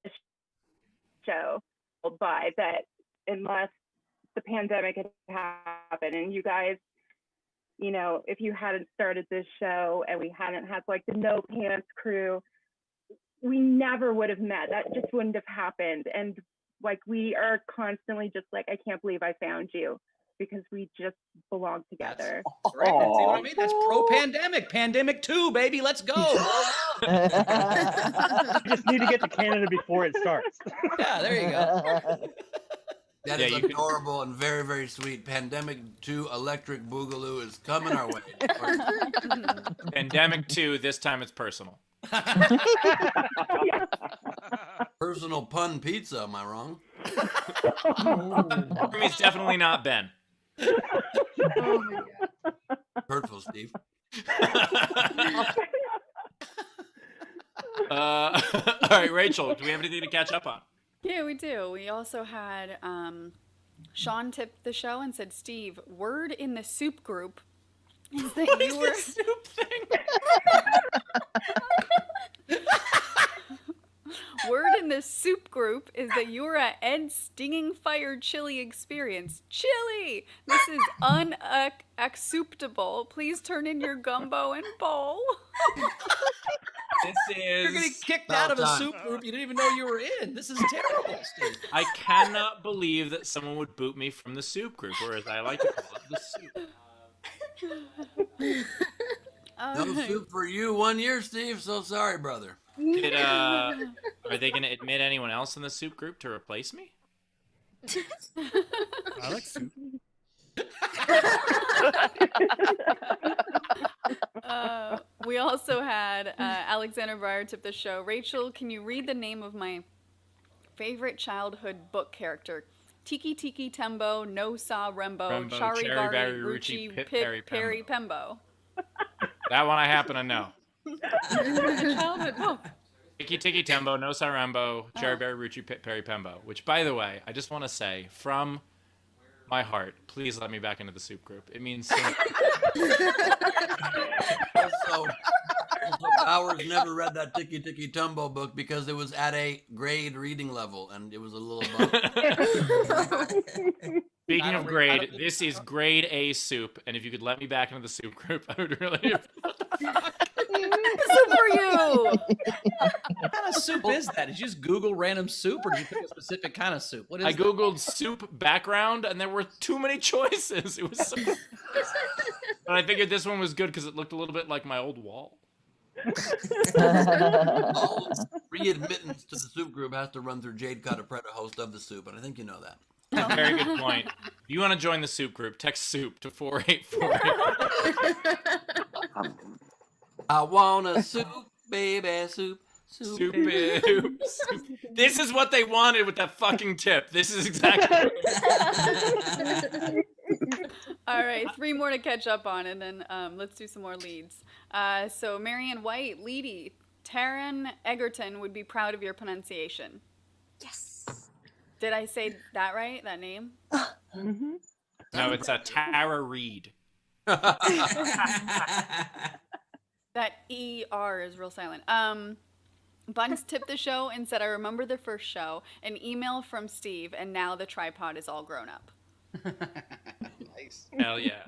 show. By that, unless the pandemic had happened, and you guys, you know, if you hadn't started this show and we hadn't had like the No Pants crew, we never would have met. That just wouldn't have happened. And like we are constantly just like, I can't believe I found you, because we just belong together. That's right. That's, see what I mean? That's pro-pandemic. Pandemic 2, baby. Let's go. You just need to get to Canada before it starts. Yeah, there you go. That Yeah, is you can- adorable and very, very sweet. Pandemic 2 Electric Boogaloo is coming our way. Pandemic 2, this time it's personal. Personal pun pizza, am I wrong? Jeremy's definitely not Ben. Hurtful, Steve. All right, Rachel, do we have anything to catch up on? Yeah, we do. We also had Sean tipped the show and said, Steve, word in the soup group is that What you is were this soup thing? word in the soup group is that you were at Ed's Stinging Fire Chili Experience. Chili! This is unacceptable. Please turn in your gumbo and bowl. This You're getting is... kicked About out of a time. soup group you didn't even know you were in. This is terrible, Steve. I cannot believe that someone would boot me from the soup group, or as I like to call it, the soup. No soup for you 1 year, Steve. So sorry, brother. Are they going to admit anyone else in the soup group to replace me? I like soup. We also had Alexander Breyer tip the show. Rachel, can you read the name of my favorite childhood book character? Tiki Tiki Tembo, No Sa Rembo, Rembo, Chari Chari Bari Bari Ruchi Ruchi, Pip Pip Perry Pembo. That one I happen to know. A childhood book. Tiki Tiki Tembo, No Sarambo, Cherry Berry Ruchi Pit Perry Pembo. Which, by the way, I just want to say from my heart, please let me back into the soup group. It means so much. Also, Bowers never read that Tiki Tiki Tumbo book because it was at a grade reading level, and it was a little above. Speaking of grade, this is grade A soup, and if you could let me back into the soup group, I would really. Soup for you. What kind of soup is that? Did you just Google random soup, or did you pick a specific kind of soup? What is I googled soup background, and there were too many choices. It was so... But I figured this one was good because it looked a little bit like my old wall. All readmittance to the soup group has to run through Jade Cotta-Preta, host of the soup, and I think you know that. Very good point. If you want to join the soup group, text soup to 4848. I want a soup, baby, soup. Soup. This is what they wanted with that fucking tip. This is exactly. All right, 3 more to catch up on, and then let's do some more leads. So Marianne White, Leedy, Taryn Egerton would be proud of your pronunciation. Yes. Did I say that right? That name? Mm-hmm. No, it's a Tara Reid. That ER is real silent. Buns tipped the show and said, I remember the first show, an email from Steve, and now the tripod is all grown up. Nice. Hell yeah.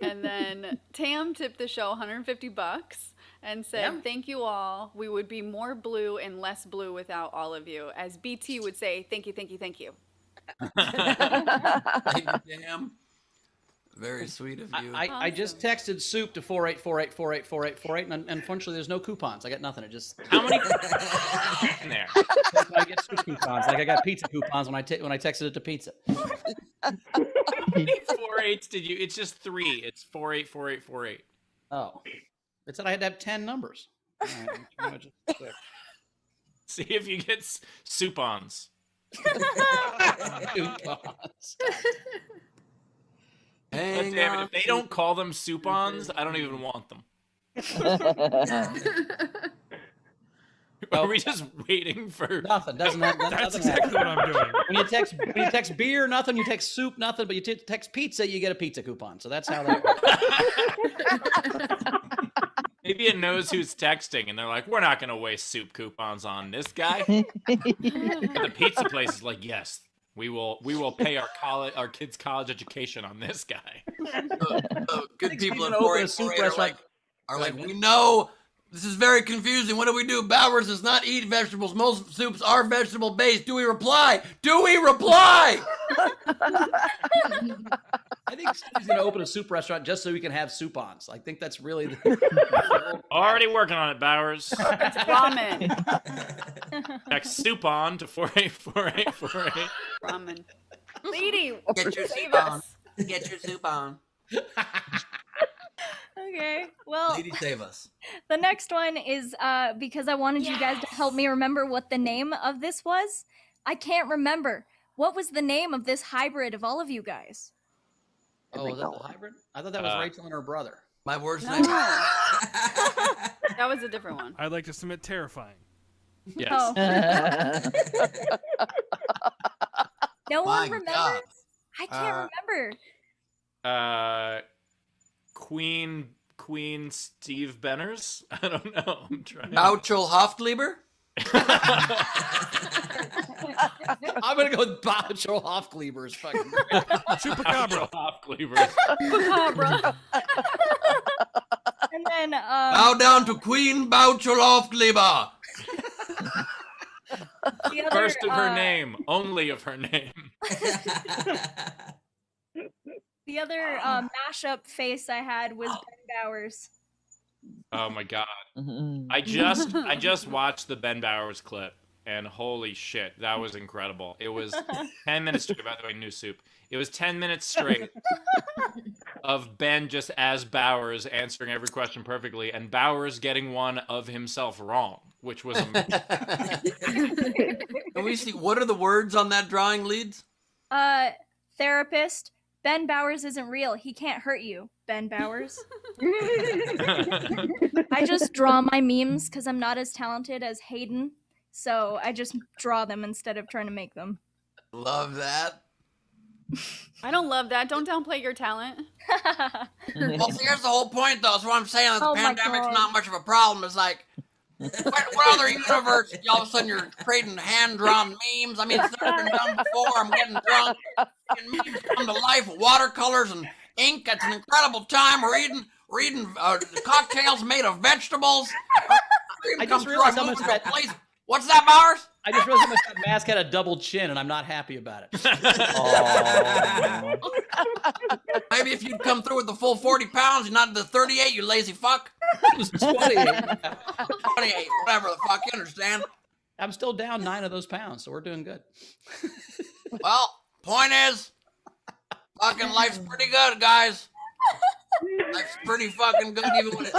And then Tam tipped the show $150 and said, thank you all. We would be more blue and less blue without all of you. As BT would say, thank you, thank you, thank you. Thank you, Tam. Very sweet of you. I just texted soup to 4848484848, and unfortunately there's no coupons. I got nothing. It just How many in there? I get soup coupons. Like I got pizza coupons when I texted it to pizza. How many 4/8s did you? It's just 3. It's 484848. Oh, it said I had to have 10 numbers. All right, I'm just quick. See if you get soupons. Coupons. God damn it, if they don't call them soupons, I don't even want them. Are we just waiting for nothing? Doesn't have, That's exactly what I'm doing. When you text beer, nothing. You text soup, nothing. But you text pizza, you get a pizza coupon. So that's how that works. Maybe it knows who's texting, and they're like, "We're not gonna waste soup coupons on this guy." The pizza place is like, "Yes, we will pay our kids' college education on this guy." Good people at open a soup 488 restaurant. are like, we know this is very confusing. What do? Bowers does not eat vegetables. Most soups are vegetable based. Do we reply? Do we reply? I think he's going to open a soup restaurant just so we can have soupons. I think that's really the... Already working on it, Bowers. It's ramen. Text soupon to 484848. Ramen. Lady, Get your save soup on. us. Get your soup on. Okay, well, Lady, save us. the next one is because I wanted you guys to help me remember what the name of this was. I can't remember. What was the name of this hybrid of all of you guys? Oh, was that the hybrid? I thought that was Rachel and her brother. My worst No. nightmare. That was a different one. I'd like to submit terrifying. Yes. Oh. No one My remembers? God. I can't remember. Queen Steve Benners? I don't know. I'm trying. Bouchel Hofgleber? I'm going to go with Bouchel Hofgleber's fucking Chupacabra. Hofgleber. Macabre. And then Bow down to Queen Bouchel Hofgleber. the other, First of her name, only of her name. The other mashup face I had was Ben Bowers. Oh my god. I just watched the Ben Bowers clip, and holy shit, that was incredible. It was 10 minutes straight, by the way, new soup. It was 10 minutes straight of Ben just as Bowers answering every question perfectly, and Bowers getting one of himself wrong, which was amazing. Can we see, what are the words on that drawing, Leads? Therapist. Ben Bowers isn't real. He can't hurt you, Ben Bowers. I just draw my memes because I'm not as talented as Hayden. So I just draw them instead of trying to make them. Love that. I don't love that. Don't downplay your talent. Well, see, here's the whole point, though. So what I'm saying that the Oh my pandemic's God. not much of a problem is like, what other universe? All of a sudden, you're creating hand-drawn memes. I mean, it's never been done before. I'm getting drunk. And memes come to life with watercolors and ink. It's an incredible time. Reading cocktails made of vegetables. I just realized how much that. What's that, Bowers? I just realized how much that mask had a double chin, and I'm not happy about it. Maybe if you'd come through with the full 40 pounds and not the 38, you lazy fuck. It was 28. 28, whatever the fuck, you understand? I'm still down 9 of those pounds, so we're doing good. Well, point is, fucking life's pretty good, guys. Life's pretty fucking good, even when it's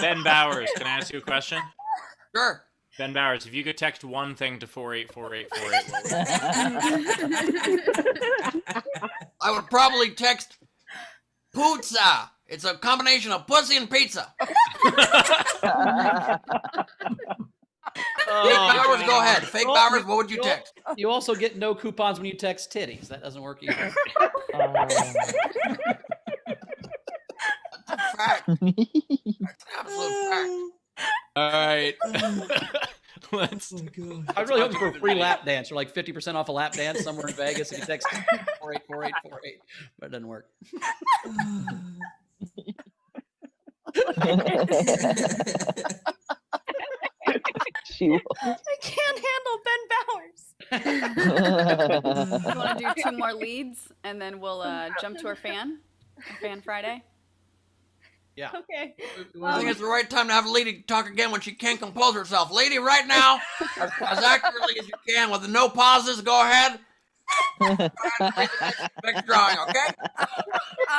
Ben Bowers, can I ask you a question? Sure. Ben Bowers, if you could text one thing to 484848, I would probably text pizza. It's a combination of pussy and pizza. Fake Bowers, go ahead. Fake Bowers, what would you text? You also get no coupons when you text titties. That doesn't work either. That's a fact. That's an absolute fact. All right. Let's. I was really hoping for a free lap dance or like 50% off a lap dance somewhere in Vegas if you text 484848, but it doesn't work. I can't handle Ben Bowers. You want to do 2 more leads, and then we'll jump to our fan Friday? Yeah. Okay. I think it's the right time to have Lady talk again when she can't compose herself. Lady, right now, as accurately as you can, with no pauses, go ahead. Next drawing, okay? Why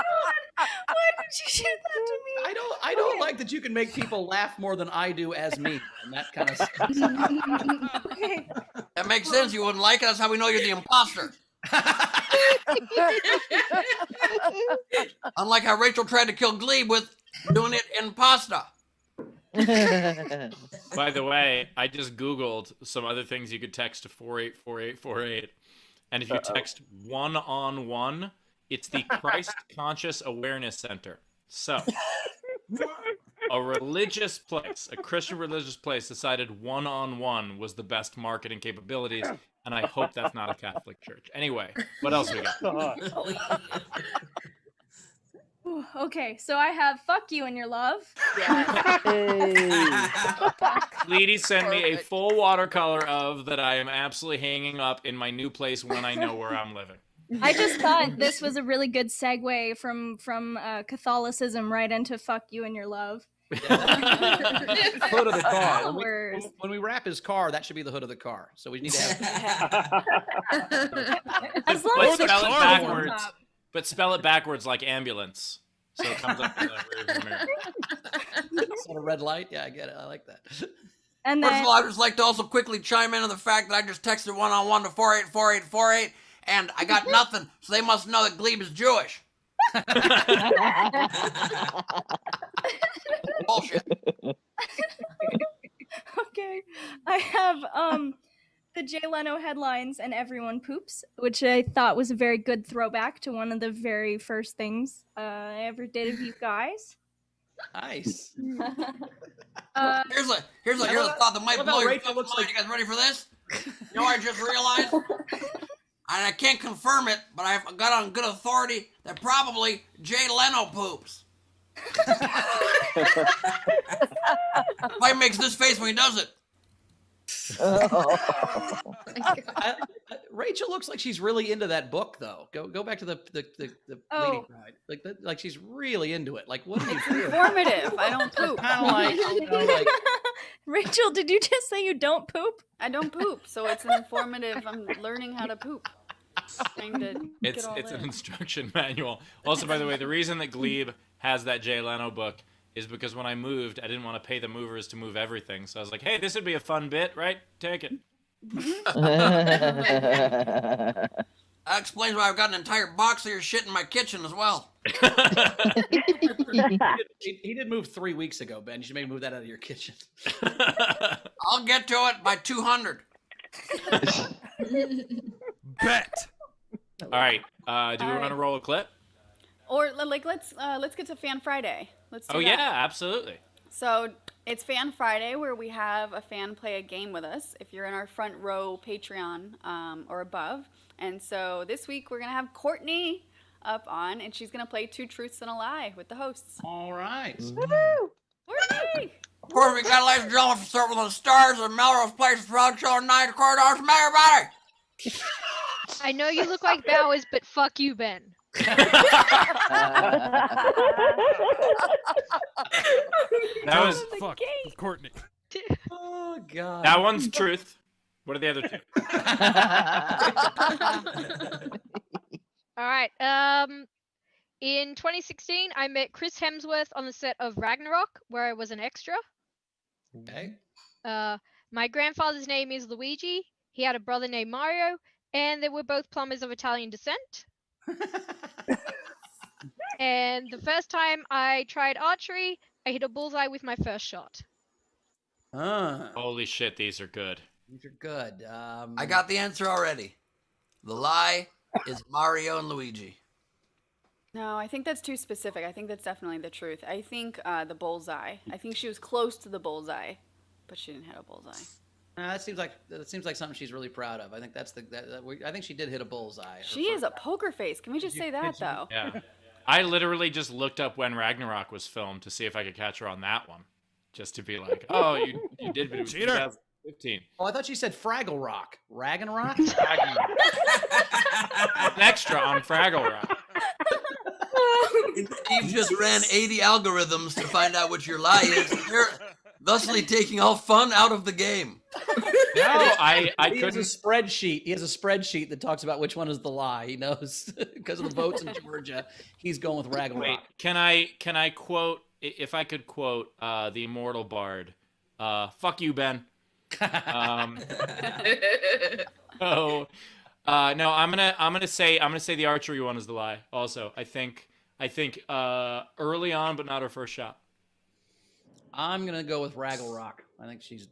did you shoot that to me? I don't like that you can make people laugh more than I do as me, and that kind of stuff. Okay. That makes sense. You wouldn't like it. That's how we know you're the imposter. Unlike how Rachel tried to kill Gleib with doing it in pasta. By the way, I just Googled some other things you could text to 484848. And if you text one-on-one, it's the Christ Conscious Awareness Center. So, a religious place, a Christian religious place, decided one-on-one was the best marketing capabilities, and I hope that's not a Catholic church. Anyway, what else we got? Ooh, okay, so I have fuck you and your love. Leedy sent me a full watercolor of that I am absolutely hanging up in my new place when I know where I'm living. I just thought this was a really good segue from Catholicism right into fuck you and your love. Hood of the car. Followers. When we wrap his car, that should be the hood of the car. So we need to have. As long But as the spell it car is on backwards. top. But spell it backwards like ambulance. So it comes up in the rearview mirror. Sort of red light. Yeah, I get it. I like that. And First then of all, I'd just like to also quickly chime in on the fact that I just texted one-on-one to 484848, and I got nothing, so they must know that Gleib is Jewish. Bullshit. okay, I have the Jay Leno headlines and everyone poops, which I thought was a very good throwback to one of the very first things I ever did of you guys. Nice. Here's a thought that might blow your fucking mind. You guys ready for this? You know what I just realized? And I can't confirm it, but I've got on good authority that probably Jay Leno poops. Why makes this face when he does it? Rachel looks like she's really into that book, though. Go back to the Lady Bride. Like she's really into it. Like, what are you doing? Informative. I don't poop. Kind of like, Rachel, did you just say you don't poop? I don't poop, so it's an informative. I'm learning how to poop. It's an instruction manual. Also, by the way, the reason that Gleib has that Jay Leno book is because when I moved, I didn't want to pay the movers to move everything. So I was like, hey, this would be a fun bit, right? Take it. That explains why I've got an entire box of your shit in my kitchen as well. he did move 3 weeks ago, Ben. You should maybe move that out of your kitchen. I'll get to it by 200. Bet. All right. Do we want to roll a clip? Or like let's get to Fan Friday. Let's do Oh that. yeah, absolutely. So it's Fan Friday where we have a fan play a game with us if you're in our front row Patreon or above. And so this week we're gonna have Courtney up on, and she's gonna play Two Truths and a Lie with the hosts. All right. Courtney! Of course, we got, ladies and gentlemen, from Circle of the Stars and Melrose Place Road Show Night Corridors from everybody. I know you look like Bowers, but fuck you, Ben. That was fuck with Courtney. Oh God. that one's truth. What are the other two? All right. In 2016, I met Chris Hemsworth on the set of Ragnarok, where I was an extra. Okay. My grandfather's name is Luigi. He had a brother named Mario, and they were both plumbers of Italian descent. And the first time I tried archery, I hit a bullseye with my first shot. Holy shit, these are good. These are good. I got the answer already. The lie is Mario and Luigi. No, I think that's too specific. I think that's definitely the truth. I think the bullseye. I think she was close to the bullseye, but she didn't hit a bullseye. That seems like something she's really proud of. I think that's I think she did hit a bullseye. She is a poker face. Can we just say that though? Yeah. I literally just looked up when Ragnarok was filmed to see if I could catch her on that one. Just to be like, oh, you did, but it was Cheater. 2015. Oh, I thought she said Fraggle Rock. Ragnarok? An extra on Fraggle Rock. Steve just ran 80 algorithms to find out what your lie is. They're thusly taking all fun out of the game. No, I He couldn't. has a spreadsheet. He has a spreadsheet that talks about which one is the lie. He knows because of the votes in Georgia. He's going with Ragnarok. Wait, can I quote, if I could quote the immortal bard, fuck you, Ben. No, I'm gonna say the archery one is the lie. Also, I think early on, but not her first shot. I'm gonna go with Raggle Rock. I think she's.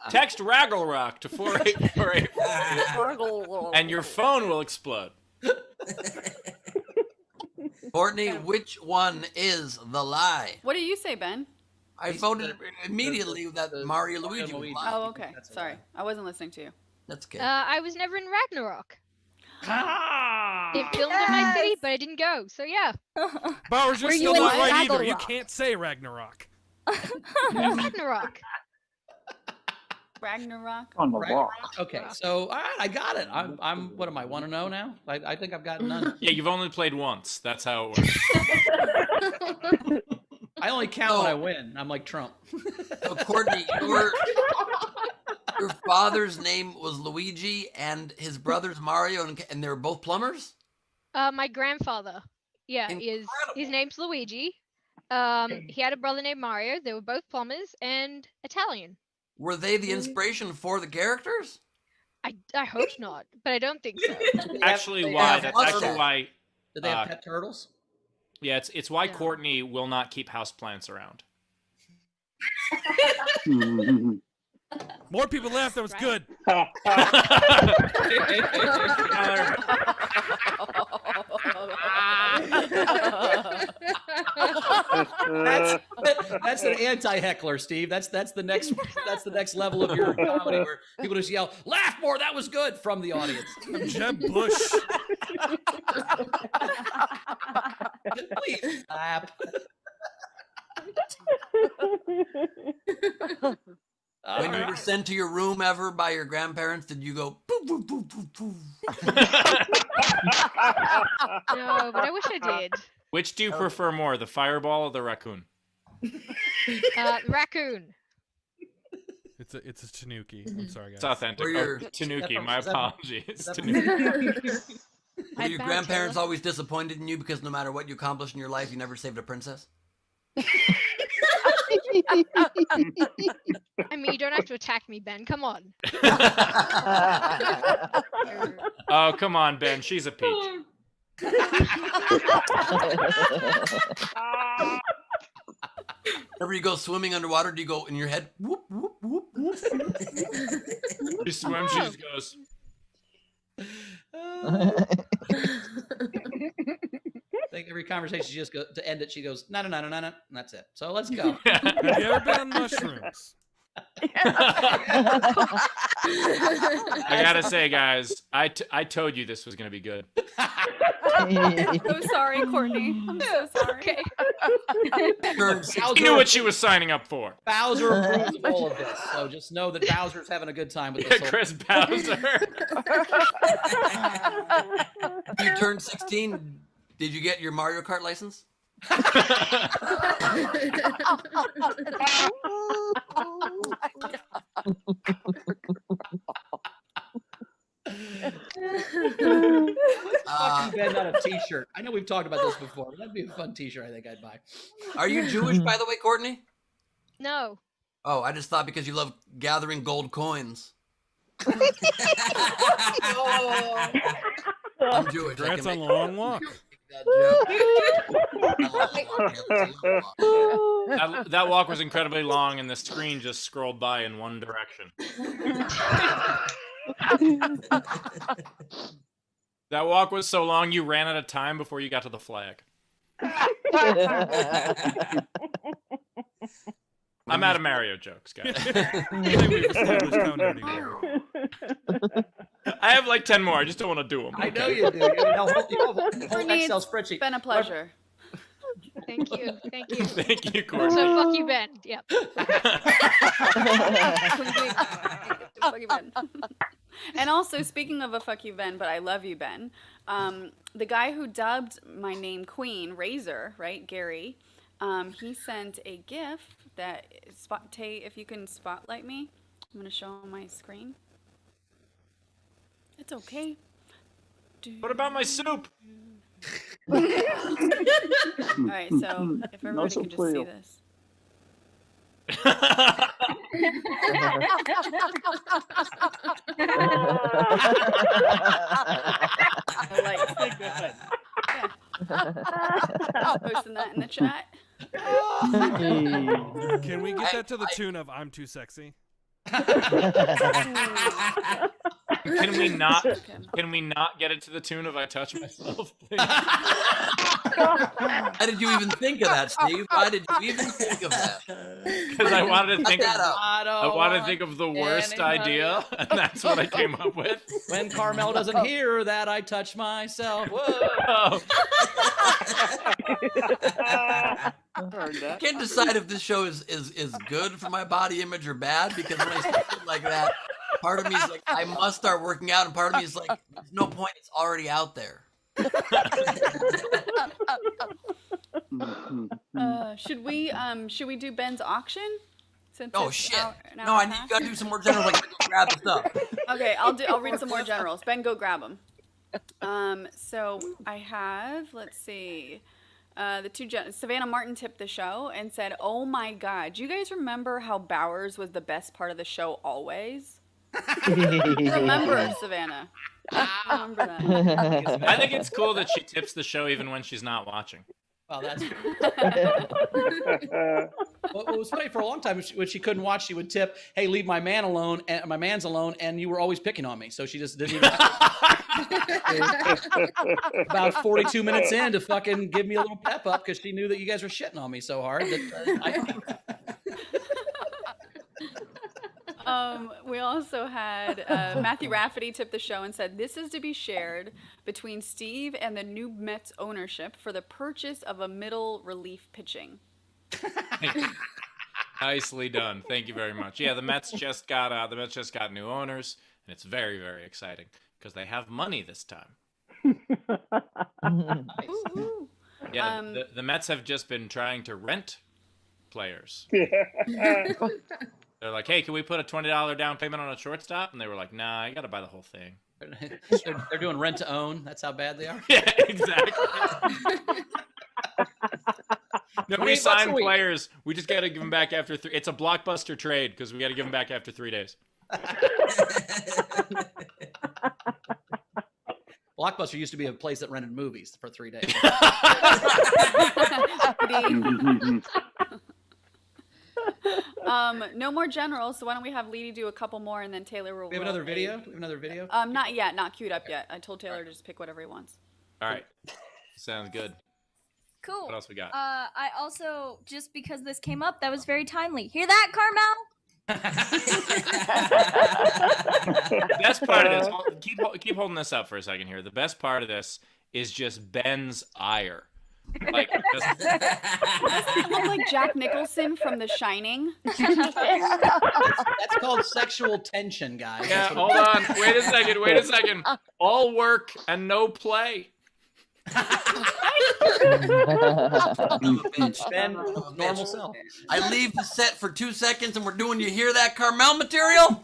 Text Raggle Rock to 48484 and your phone will explode. Courtney, which one is the lie? What do you say, Ben? I voted immediately that Mario Luigi was lying. Oh, okay. Sorry, I wasn't listening to you. That's okay. I was never in Ragnarok. It filmed in my city, but I didn't go. So yeah. Bowers, you're Were still you not in right either. You Ragnarok? can't say Ragnarok. Ragnarok. Ragnarok. On the wall. Okay, so all right, I got it. I'm what am I 1-0 now? I think I've gotten none. Yeah, you've only played once. That's how it works. I only count when I win. I'm like Trump. So Courtney, your father's name was Luigi and his brother's Mario, and they were both plumbers? My grandfather. Yeah, his name's Luigi. He had a brother named Mario. They were both plumbers and Italian. Were they the inspiration for the characters? I hope not, but I don't think so. Actually, why? That's actually why. Did they have pet turtles? Yeah, it's why Courtney will not keep houseplants around. More people laughed. That was good. That's an anti-heckler, Steve. That's the next level of your comedy where people just yell, "Laugh more! That was good!" from the audience. Jeb Bush. Please clap. When you were sent to your room ever by your grandparents, did you go poof, poof, poof, poof, poof? No, but I wish I did. Which do you prefer more, the fireball or the raccoon? Raccoon. It's a Tanuki. I'm sorry, guys. It's authentic. Or your- Tanuki, my apologies. that- Tanuki. Were your grandparents always disappointed in you because no matter what you accomplished in your life, you never saved a princess? I mean, you don't have to attack me, Ben. Come on. Oh, come on, Ben. She's a peach. Whenever you go swimming underwater, do you go in your head? Whoop, whoop, whoop, whoop. She swims, she just goes. I think every conversation she just goes to end it. She goes, no, and that's it. So let's go. Have you ever been on mushrooms? I gotta say, guys, I told you this was gonna be good. I'm so sorry, Courtney. I'm so sorry. She knew what she was signing up for. Bowser approves of all of this, so just know that Bowser's having a good time with this. Chris Bowser. You turned 16. Did you get your Mario Kart license? Fucking Ben on a t-shirt. I know we've talked about this before, but that'd be a fun t-shirt I think I'd buy. Are you Jewish, by the way, Courtney? No. Oh, I just thought because you love gathering gold coins. I'm Jewish. Congrats on the long walk. That walk was incredibly long, and the screen just scrolled by in one direction. That walk was so long, you ran out of time before you got to the flag. I'm out of Mario jokes, guys. I have like 10 more. I just don't want to do them. I know you do. You have a whole Courtney, Excel it's spreadsheet. been a pleasure. Thank you. Thank you. Thank you, Courtney. So fuck you, Ben. Yep. Fuck you, Ben. And also, speaking of a fuck you, Ben, but I love you, Ben. The guy who dubbed my name Queen, Razor, right, Gary, he sent a GIF that Tay, if you can spotlight me, I'm gonna show on my screen. It's okay. What about my soup? All right, so if everybody can just see this. Posting that in the chat. Can we get that to the tune of "I'm Too Sexy"? Can we not get it to the tune of "I Touch Myself"? Please? Why did you even think of that, Steve? Why did you even think of that? Because I wanted to think. I wanted to think of the worst idea, and that's what I came up with. When Carmel doesn't hear that, I touch myself. Whoa. I can't decide if this show is good for my body image or bad, because when I say it like that, part of me is like, I must start working out, and part of me is like, there's no point, it's already out there. Should we do Ben's auction? Since Oh it's shit! an No, hour I and a need half? you gotta do some more generals. Like, go grab the stuff. Okay, I'll read some more generals. Ben, go grab them. So I have, let's see, the two Savannah Martin tipped the show and said, "Oh my God, do you guys remember how Bowers was the best part of the show always?" Remember, Savannah? Remember that. I think it's cool that she tips the show even when she's not watching. Well, that's. Well, it was funny for a long time when she couldn't watch. She would tip, "Hey, leave my man alone," and my man's alone, and you were always picking on me. So she just didn't even. About 42 minutes in to fucking give me a little pep up because she knew that you guys were shitting on me so hard that we also had Matthew Rafferty tip the show and said, "This is to be shared between Steve and the new Mets ownership for the purchase of a middle relief pitching." Nicely done. Thank you very much. Yeah, the Mets just got new owners, and it's very, very exciting because they have money this time. Yeah, the Mets have just been trying to rent players. They're like, "Hey, can we put a $20 down payment on a shortstop?" And they were like, "Nah, you got to buy the whole thing." they're doing rent to own. That's how bad they are. Yeah, exactly. No, we sign players. We just got to give them back after 3. It's a blockbuster trade because we got to give them back after 3 days. Blockbuster used to be a place that rented movies for 3 days. No more generals. So why don't we have Leedy do a couple more, and then Taylor will. We have another video. We have another video. Not yet. Not queued up yet. I told Taylor to just pick whatever he wants. All right. Sounds good. Cool. What else we got? I also, just because this came up, that was very timely. Hear that, Carmel? The best part of this, keep holding this up for a second here. The best part of this is just Ben's ire. Like, Doesn't it look like Jack Nicholson from The Shining? That's called sexual tension, guys. yeah, That's hold on. Wait a second. All work and no play. Ben, normal self. I leave the set for 2 seconds and we're doing You Hear That Carmel material?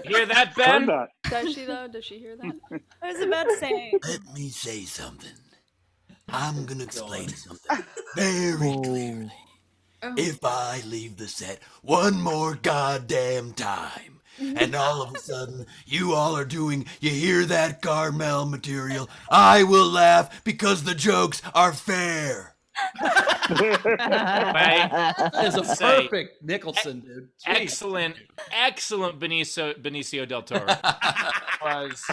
Hear that, Ben? Does she though? Does she hear that? I was about to say. Let me say something. I'm going to explain something very clearly. If I leave the set one more goddamn time, and all of a sudden you all are doing You Hear That Carmel material, I will laugh because the jokes are fair. That is a perfect Nicholson, dude. Sweet. Excellent Benicio del Toro. Was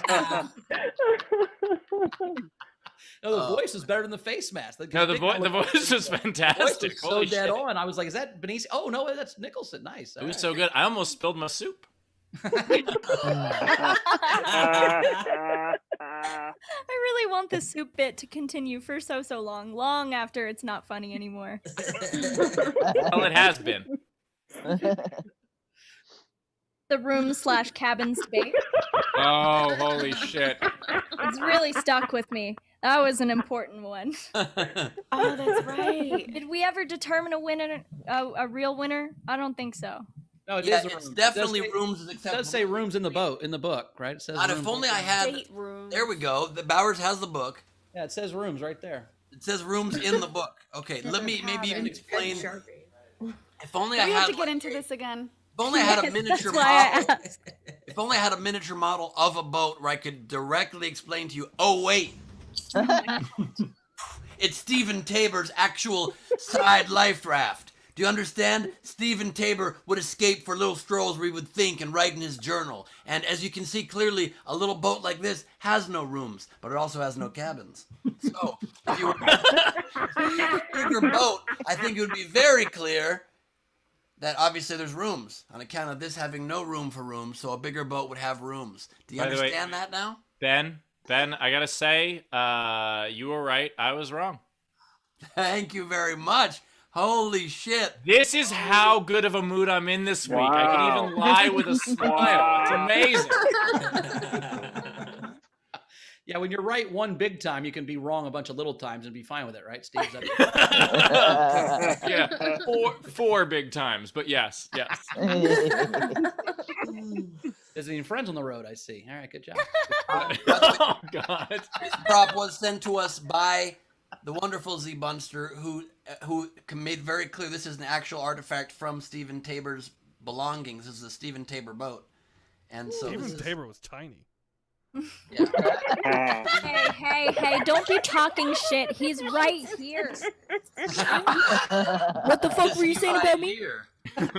No, the voice was better than the face mask. No, the voice was fantastic. The voice was so Holy dead shit. on. I was like, is that Benicio? Oh, no, that's Nicholson. Nice. It was so good. I almost spilled my soup. I really want the soup bit to continue for so long after it's not funny anymore. Well, it has been. The room/cabin space. Oh, holy shit. It's really stuck with me. That was an important one. Oh, that's right. Did we ever determine a winner, a real winner? I don't think so. No, it Yeah, is a it's room. definitely It does say- rooms is It acceptable. does say rooms in the book, right? It says God, if rooms. only I had. Staterooms. There we go. The Bowers has the book. Yeah, it says rooms right there. It says rooms in the book. Okay, let me maybe even explain. If only Do I we have had. to get into this again? If only I had a miniature That's why I model. asked. If only I had a miniature model of a boat where I could directly explain to you. Oh wait, it's Stephen Tabor's actual side life raft. Do you understand? Stephen Tabor would escape for little strolls where he would think and write in his journal. And as you can see clearly, a little boat like this has no rooms, but it also has no cabins. So, if you were a bigger boat, I think it would be very clear that obviously there's rooms on account of this having no room for rooms, so a bigger boat would have rooms. Do you By the way, understand that now? Ben, I gotta say, you were right. I was wrong. Thank you very much. Holy shit. This is how good of a mood I'm in this week. I could even lie with a smile. It's amazing. Yeah, when you're right one big time, you can be wrong a bunch of little times and be fine with it, right, Steve? Yeah, four big times, but yes. Visiting friends on the road, I see. All right, good job. Oh, God. This prop was sent to us by the wonderful Z Bunster, who made very clear this is an actual artifact from Stephen Tabor's belongings. This is a Stephen Tabor boat. And so Stephen Tabor was tiny. Yeah. Hey, don't be talking shit. He's right here. What the fuck were you saying about me? Right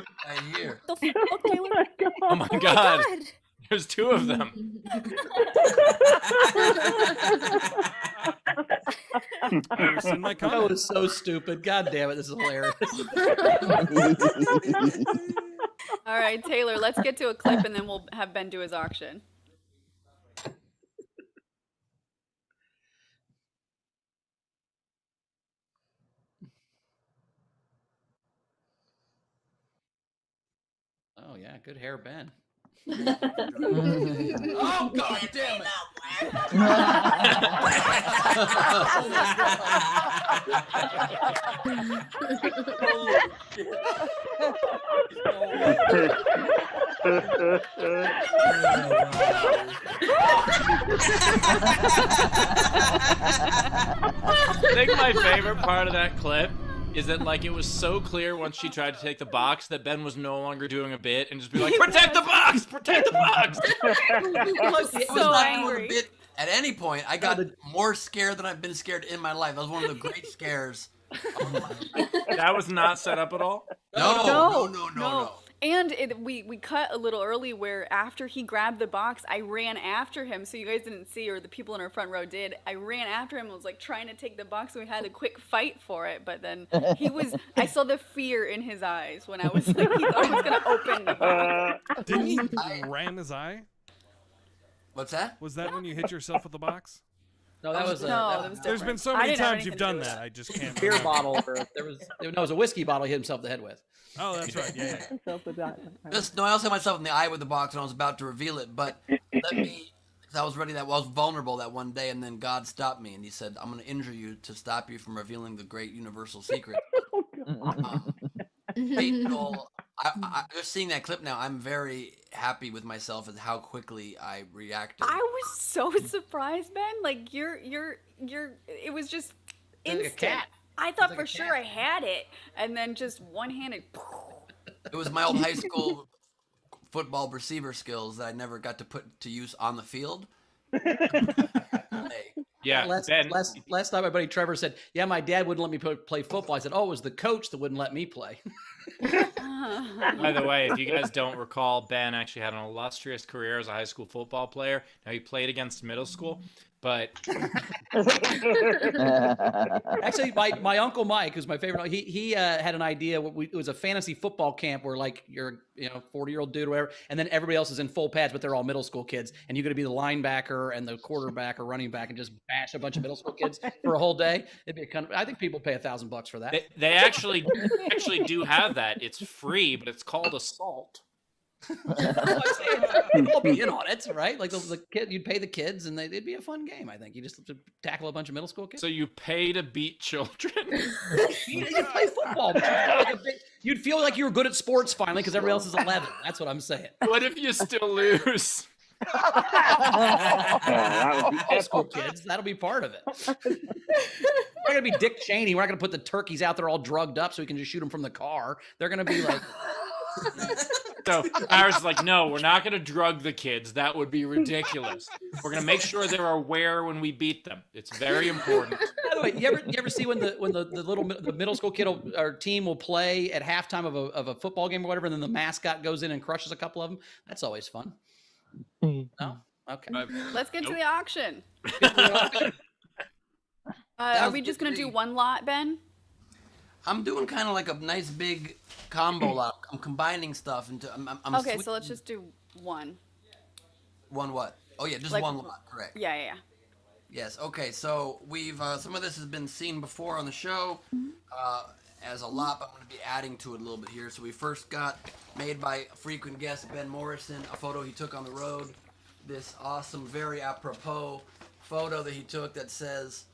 here. The fuck, Taylor? Oh my God. There's two of them. That was so stupid. God damn it, this is hilarious. All right, Taylor, let's get to a clip and then we'll have Ben do his auction. Oh yeah, good hair, Ben. Oh, God damn it. I think my favorite part of that clip is that, like, it was so clear once she tried to take the box that Ben was no longer doing a bit and just be like, protect the box! Protect the box! It was So not angry. doing a bit at any point. I got more scared than I've been scared in my life. That was one of the great scares That was not set up at all? No. And we cut a little early where after he grabbed the box, I ran after him. So you guys didn't see, or the people in our front row did. I ran after him and was like trying to take the box. So we had a quick fight for it. But then I saw the fear in his eyes when I was like, he thought he was going to open the box. Didn't he ram his eye? What's that? Was that when you hit yourself with the box? No, that was There's been so many times you've done that. I just can't. Beer remember. bottle. It was a whiskey bottle. He hit himself in the head with. Oh, that's right. Yeah. I also hit myself in the eye with the box when I was about to reveal it, but because I was ready, I was vulnerable that one day, and then God stopped me, and He said, "I'm going to injure you to stop you from revealing the great universal secret." Just seeing that clip now, I'm very happy with myself at how quickly I reacted. I was so surprised, Ben. Like it was just instant. Like a cat. I thought for sure I had it, and then just one-handed. It was my old high school football receiver skills that I never got to put to use on the field. Yeah. Last night, my buddy Trevor said, "Yeah, my dad wouldn't let me play football." I said, "Oh, it was the coach that wouldn't let me play." By the way, if you guys don't recall, Ben actually had an illustrious career as a high school football player. Now he played against middle school, but actually, my uncle Mike, who's my favorite, he had an idea. It was a fantasy football camp where like you're 40-year-old dude or whatever, and then everybody else is in full pads, but they're all middle school kids, and you're going to be the linebacker and the quarterback or running back and just bash a bunch of middle school kids for a whole day. It'd be I think people pay $1,000 for that. they actually do have that. It's free, but it's called assault. People be in on it, right? Like the kid, you'd pay the kids, and it'd be a fun game. I think you just have to tackle a bunch of middle school kids. So you pay to beat children? You play football. But you'd feel like you were good at sports finally because everybody else is 11. That's what I'm saying. What if you still lose? High school kids, that'll be part of it. We're gonna be Dick Cheney. We're not gonna put the turkeys out there all drugged up so we can just shoot them from the car. They're gonna be like. So Irish is like, no, we're not going to drug the kids. That would be ridiculous. We're going to make sure they're aware when we beat them. It's very important. By the way, you ever see when the middle school kid or team will play at halftime of a football game or whatever, and then the mascot goes in and crushes a couple of them? That's always fun. No? Okay. Let's get to the auction. Are we just gonna do one lot, Ben? I'm doing kind of like a nice big combo lot. I'm combining stuff into. I'm okay, so let's just do one. One what? Oh yeah, just like, one lot. Correct. Yeah. Yes. Okay. So we've some of this has been seen before on the show as a lot, but I'm going to be adding to it a little bit here. So we first got made by a frequent guest Ben Morrison, a photo he took on the road. This awesome, very apropos photo that he took that says.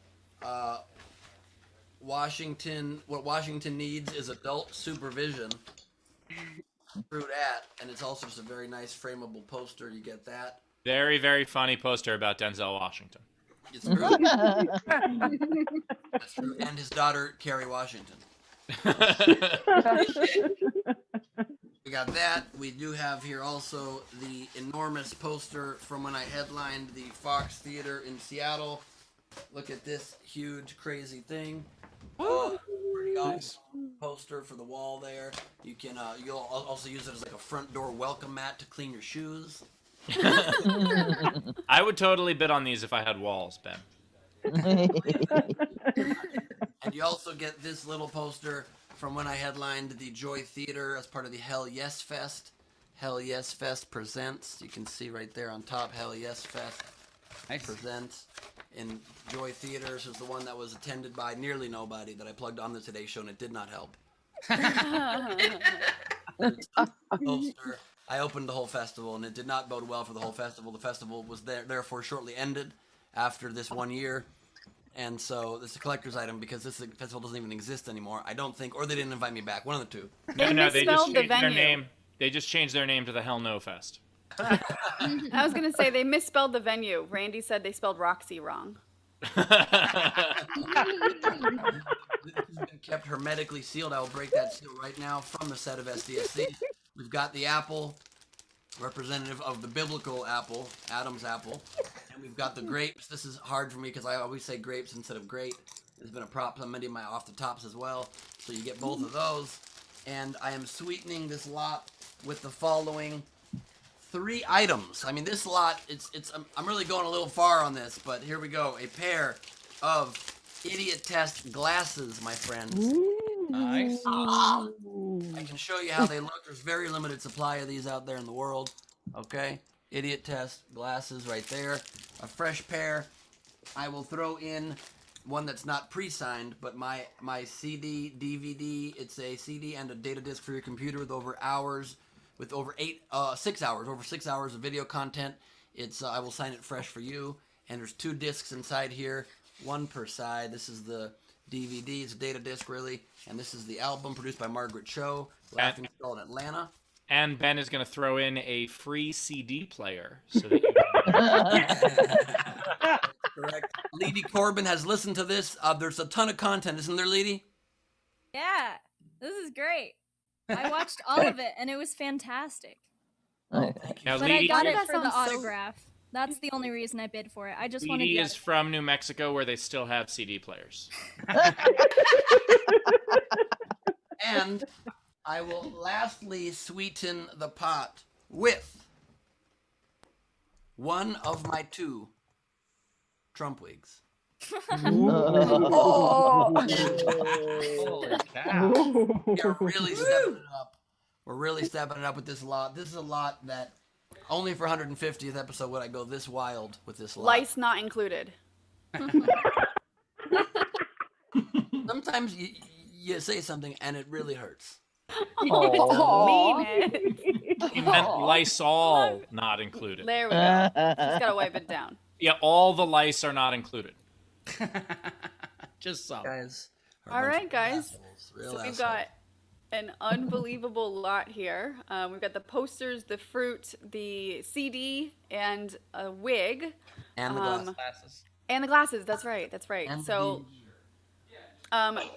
What Washington needs is adult supervision. True that, and it's also just a very nice frameable poster. You get that. Very, very funny poster about Denzel Washington. It's true. That's true. And his daughter, Kerry Washington. We got that. We do have here also the enormous poster from when I headlined the Fox Theater in Seattle. Look at this huge, crazy thing. Pretty awesome poster for the wall there. You can you'll also use it as like a front door welcome mat to clean your shoes. I would totally bid on these if I had walls, Ben. And you also get this little poster from when I headlined the Joy Theater as part of the Hell Yes Fest. Hell Yes Fest presents. You can see right there on top, Hell Yes Fest presents in Joy Theaters. Is the one that was attended by nearly nobody that I plugged on the Today Show, and it did not help. Poster. I opened the whole festival, and it did not bode well for the whole festival. The festival was therefore shortly ended after this 1 year. And so this is a collector's item because this festival doesn't even exist anymore. I don't think, or they didn't invite me back. One of the two. No, they just changed their name. They just changed their name to the Hell No Fest. I was gonna say they misspelled the venue. Randy said they spelled Roxy wrong. This has been kept hermetically sealed. I will break that seal right now from the set of SDSC. We've got the apple, representative of the biblical apple, Adam's apple, and we've got the grapes. This is hard for me because I always say grapes instead of great. There's been a prop on many of my off the tops as well, so you get both of those. And I am sweetening this lot with the following 3 items. I mean, this lot, I'm really going a little far on this, but here we go. A pair of idiot test glasses, my friends. Nice. I can show you how they look. There's very limited supply of these out there in the world. Okay, idiot test glasses right there. A fresh pair. I will throw in one that's not pre-signed, but my CD, DVD. It's a CD and a data disc for your computer with over 6 hours of video content. It's I will sign it fresh for you. And there's 2 discs inside here, 1 per side. This is the DVD. It's a data disc, really. And this is the album produced by Margaret Cho, Laughing Skull in Atlanta. And Ben is going to throw in a free CD player. So that you Correct. Leedy Corbin has listened to this. There's a ton of content, isn't there, Leedy? Yeah, this is great. I watched all of it, and it was fantastic. Now, But I got it That for the sounds so- autograph. That's the only reason I bid for it. I just wanted Leedy the is from New Mexico, where they still have CD players. And I will lastly sweeten the pot with one of my 2 Trump wigs. Holy cow. We're really stepping it up. We're really stepping it up with this lot. This is a lot that only for 150th episode would I go this wild with this lot. Lice not included. Sometimes you say something and it really hurts. Mean it. You meant Lysol not included. There we go. Just gotta wipe it down. Yeah, all the lice are not included. Just some. Guys. All right, guys. Real So we've assholes. got an unbelievable lot here. We've got the posters, the fruit, the CD, and a wig. And the Glasses. And the glasses. That's right. That's right. And So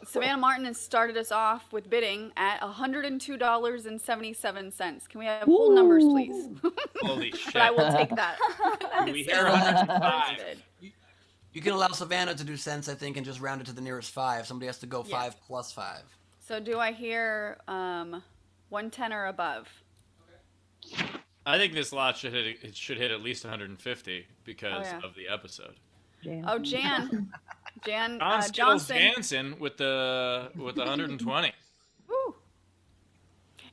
Savannah Martin has started us off with bidding at $102.77. Can we have whole numbers, please? Holy shit. But I will take that. We hear 105. You can allow Savannah to do cents, I think, and just round it to the nearest 5. Somebody has to go 5 plus 5. So do I hear 110 or above? I think this lot should hit at least 150 because yeah. of the episode. Oh, Jan John Skittles Johnson. Jansen with the 120. Woo.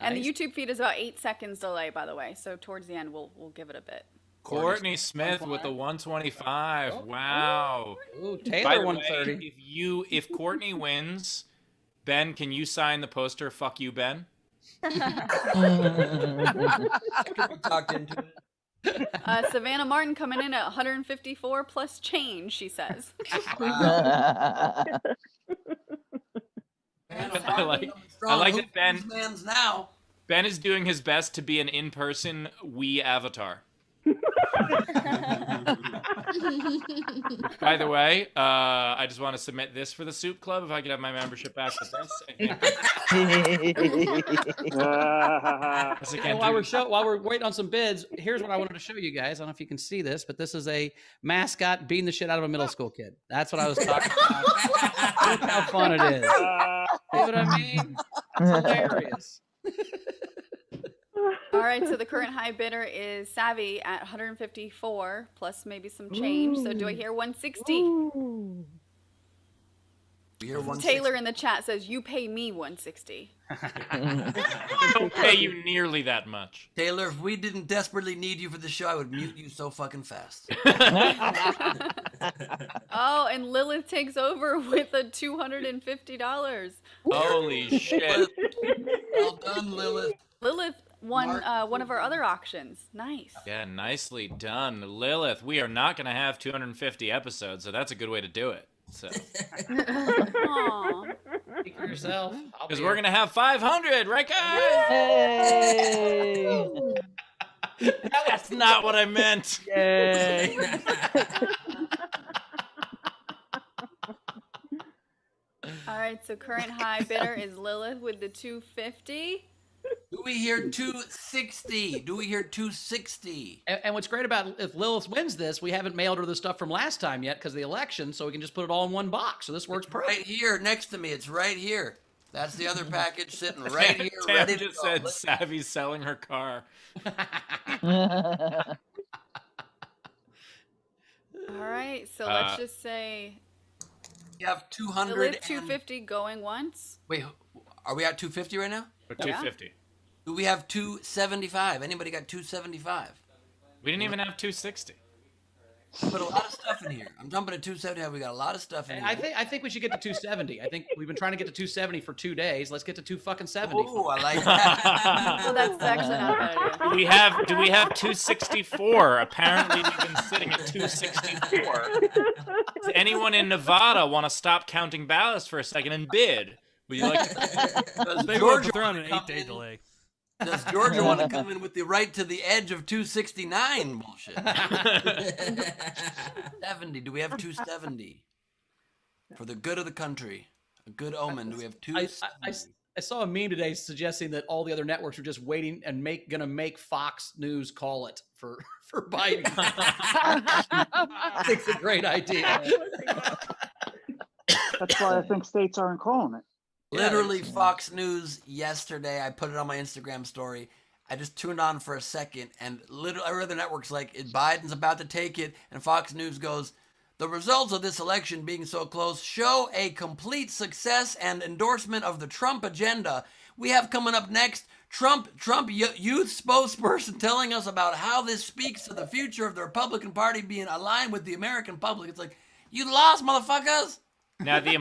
And Nice. the YouTube feed is about 8 seconds delay, by the way. So towards the end, we'll give it a bit. Courtney Smith with the 125. Wow. Ooh, By Taylor the way, 130. if Courtney wins, Ben, can you sign the poster? Fuck you, Ben. Talked into it. Savannah Martin coming in at 154 plus change, she says. I like that Ben. Man's now. Ben is doing his best to be an in-person Wii avatar. By the way, I just want to submit this for the Soup Club. If I could have my membership back with this. And while we're waiting on some bids, here's what I wanted to show you guys. I don't know if you can see this, but this is a mascot beating the shit out of a middle school kid. That's what I was talking about. Look how fun it is. See what I mean? It's hilarious. All right, so the current high bidder is Savvy at 154 plus maybe some change. So do I hear 160? Taylor in the chat says you pay me 160. I don't pay you nearly that much. Taylor, if we didn't desperately need you for the show, I would mute you so fucking fast. Oh, and Lilith takes over with a $250. Holy shit. Well done, Lilith. Lilith won one of our other auctions. Nice. Yeah, nicely done. Lilith, we are not going to have 250 episodes, so that's a good way to do it. So, Aw. Speak for yourself. because we're going to have 500, right, guys? Hey! That's not what I meant. Yay! All right, so current high bidder is Lilith with the 250. Do we hear 260? Do we hear 260? And what's great about if Lilith wins this, we haven't mailed her the stuff from last time yet because of the election, so we can just put it all in one box. So this works perfect. Right here, next to me. It's right here. That's the other package sitting right here, Tam ready to just go. said Savvy's selling her car. All right, so let's just say You have the 200 live 250 going once. Wait, are we at 250 right now? Or 250. Do we have 275? Anybody got 275? We didn't even have 260. Put a lot of stuff in here. I'm jumping to 275. We got a lot of stuff in here. I think we should get to 270. I think we've been trying to get to 270 for 2 days. Let's get to 270. Oh, I like that. Well, that's actually not a bad idea. Do we have 264? Apparently we've been sitting at 264. Does anyone in Nevada want to stop counting ballots for a second and bid? Would you like to? They were on an 8-day delay. Does Georgia want to come in with the right to the edge of 269 bullshit? 70. Do we have 270? For the good of the country. A good omen. Do we have 270? I saw a meme today suggesting that all the other networks are just waiting and gonna make Fox News call it for Biden. I think it's a great idea. That's why I think states aren't calling it. Literally, Fox News yesterday, I put it on my Instagram story. I just tuned on for a second, and literally every other network's like, Biden's about to take it, and Fox News goes, the results of this election being so close show a complete success and endorsement of the Trump agenda. We have coming up next, Trump youth spokesperson telling us about how this speaks to the future of the Republican Party being aligned with the American public. It's like, you lost, motherfuckers! Now, the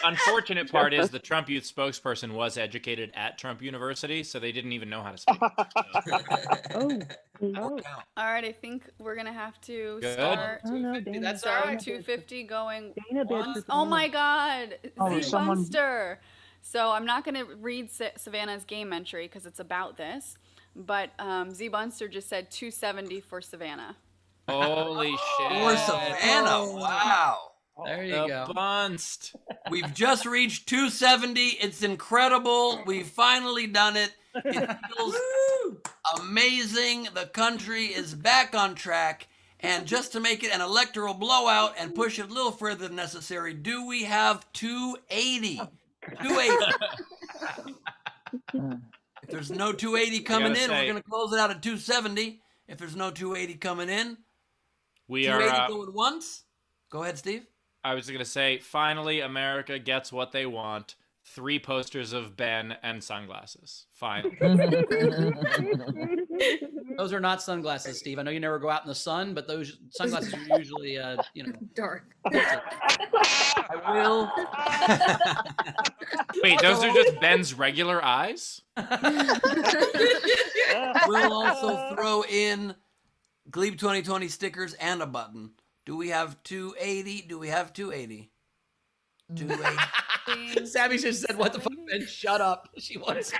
unfortunate part is the Trump youth spokesperson was educated at Trump University, so they didn't even know how to speak. All right, I think we're gonna have to Good. start. That's So all right. 250 going Dana once. Oh my God, Oh, Z someone- Bunster. So I'm not gonna read Savannah's game entry because it's about this, but Z Bunster just said 270 for Savannah. Holy shit. For Savannah, wow. There you The go. Bunst. We've just reached 270. It's incredible. We've finally done it. It feels amazing. The country is back on track. And just to make it an electoral blowout and push it a little further than necessary, do we have 280? 280. If there's no 280 coming in, we're going to close it out at 270. If there's no 280 coming in, We 280 are. going once. Go ahead, Steve. I was going to say, finally, America gets what they want. 3 posters of Ben and sunglasses. Finally. Those are not sunglasses, Steve. I know you never go out in the sun, but those sunglasses are usually, dark. I will. Wait, those are just Ben's regular eyes? We'll also throw in Gleib 2020 stickers and a button. Do we have 280? Do we have 280? 280. Savvy just said, what the fuck, Ben? Shut up. She wants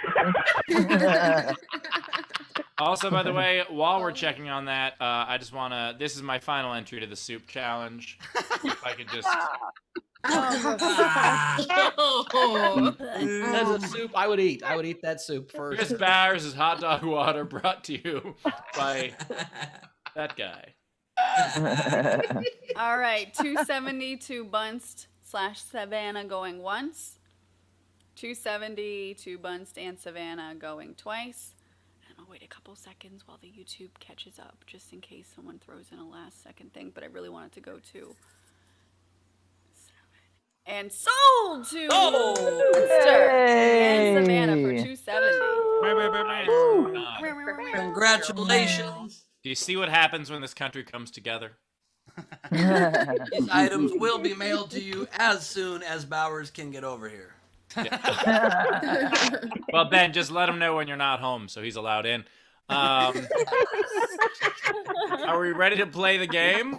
Also, by the way, while we're checking on that, I just want to... This is my final entry to the soup challenge. If I could just... That's a soup I would eat. I would eat that soup first. Chris Bowers is hot dog water brought to you by that guy. All right, 272 Bunst / Savannah going once. 270 to Bunst and Savannah going twice. And I'm gonna wait a couple seconds while the YouTube catches up, just in case someone throws in a last second thing. But I really want it to go to. And sold to Bunster and Savannah for 270. Congratulations. Do you see what happens when this country comes together? These items will be mailed to you as soon as Bowers can get over here. Yeah. Well, Ben, just let him know when you're not home so he's allowed in. Are we ready to play the game?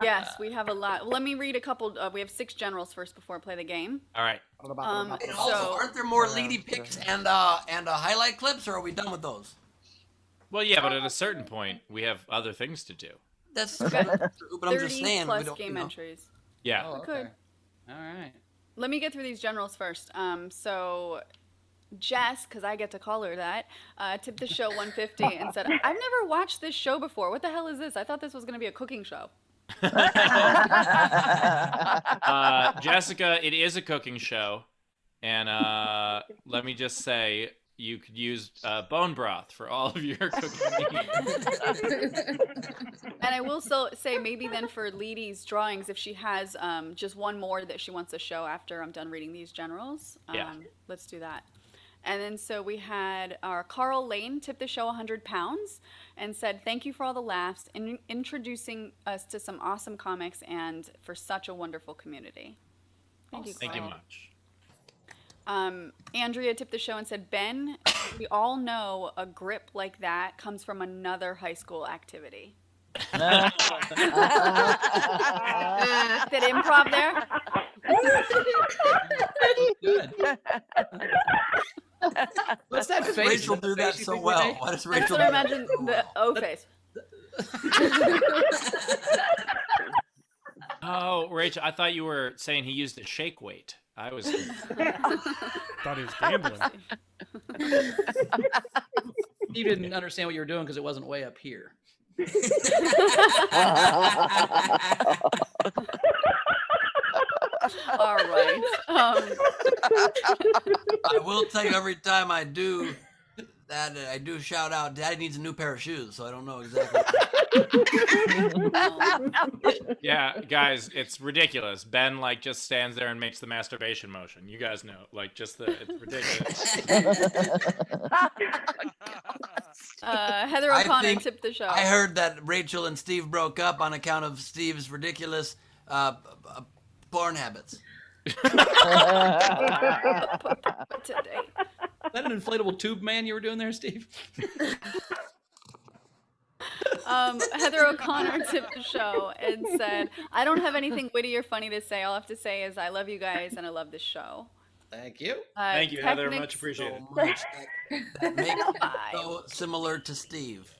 Yes, we have a lot. Let me read a couple. We have 6 generals first before I play the game. All right. And also, aren't there more leady picks and highlight clips, or are we done with those? Well, yeah, but at a certain point, we have other things to do. That's true, but I'm just 30 saying. plus We don't, game entries. Yeah. We could. All right. Let me get through these generals first. So Jess, because I get to call her that, tipped the show 150 and said, "I've never watched this show before. What the hell is this? I thought this was going to be a cooking show." Jessica, it is a cooking show, and let me just say, you could use bone broth for all of your cooking needs. And I will say maybe then for Leedy's drawings, if she has just one more that she wants to show after I'm done reading these generals, let's do that. And then so we had our Carl Lane tip the show 100 pounds and said, "Thank you for all the laughs and introducing us to some awesome comics and for such a wonderful community." Thank you, Carl. Thank you much. Andrea tipped the show and said, "Ben, we all know a grip like that comes from another high school activity." Did improv there? Good. What's that Why does face? Rachel do that so well? Why does Rachel That's what I do that imagine so the well? O face. Oh, Rachel, I thought you were saying he used a shake weight. I was Thought he was gambling. You didn't understand what you were doing because it wasn't way up here. All right. I will tell you every time I do that, I do shout out, "Daddy needs a new pair of shoes," so I don't know exactly. Yeah, guys, it's ridiculous. Ben just stands there and makes the masturbation motion. You guys know, it's ridiculous. Heather I O'Connor think- tipped the show. I heard that Rachel and Steve broke up on account of Steve's ridiculous porn habits. Is that an inflatable tube man you were doing there, Steve? Heather O'Connor tipped the show and said, "I don't have anything witty or funny to say. All I have to say is I love you guys and I love this show." Thank you. Thank you, Heather. Technics- Much appreciated. So much that makes me so similar to Steve.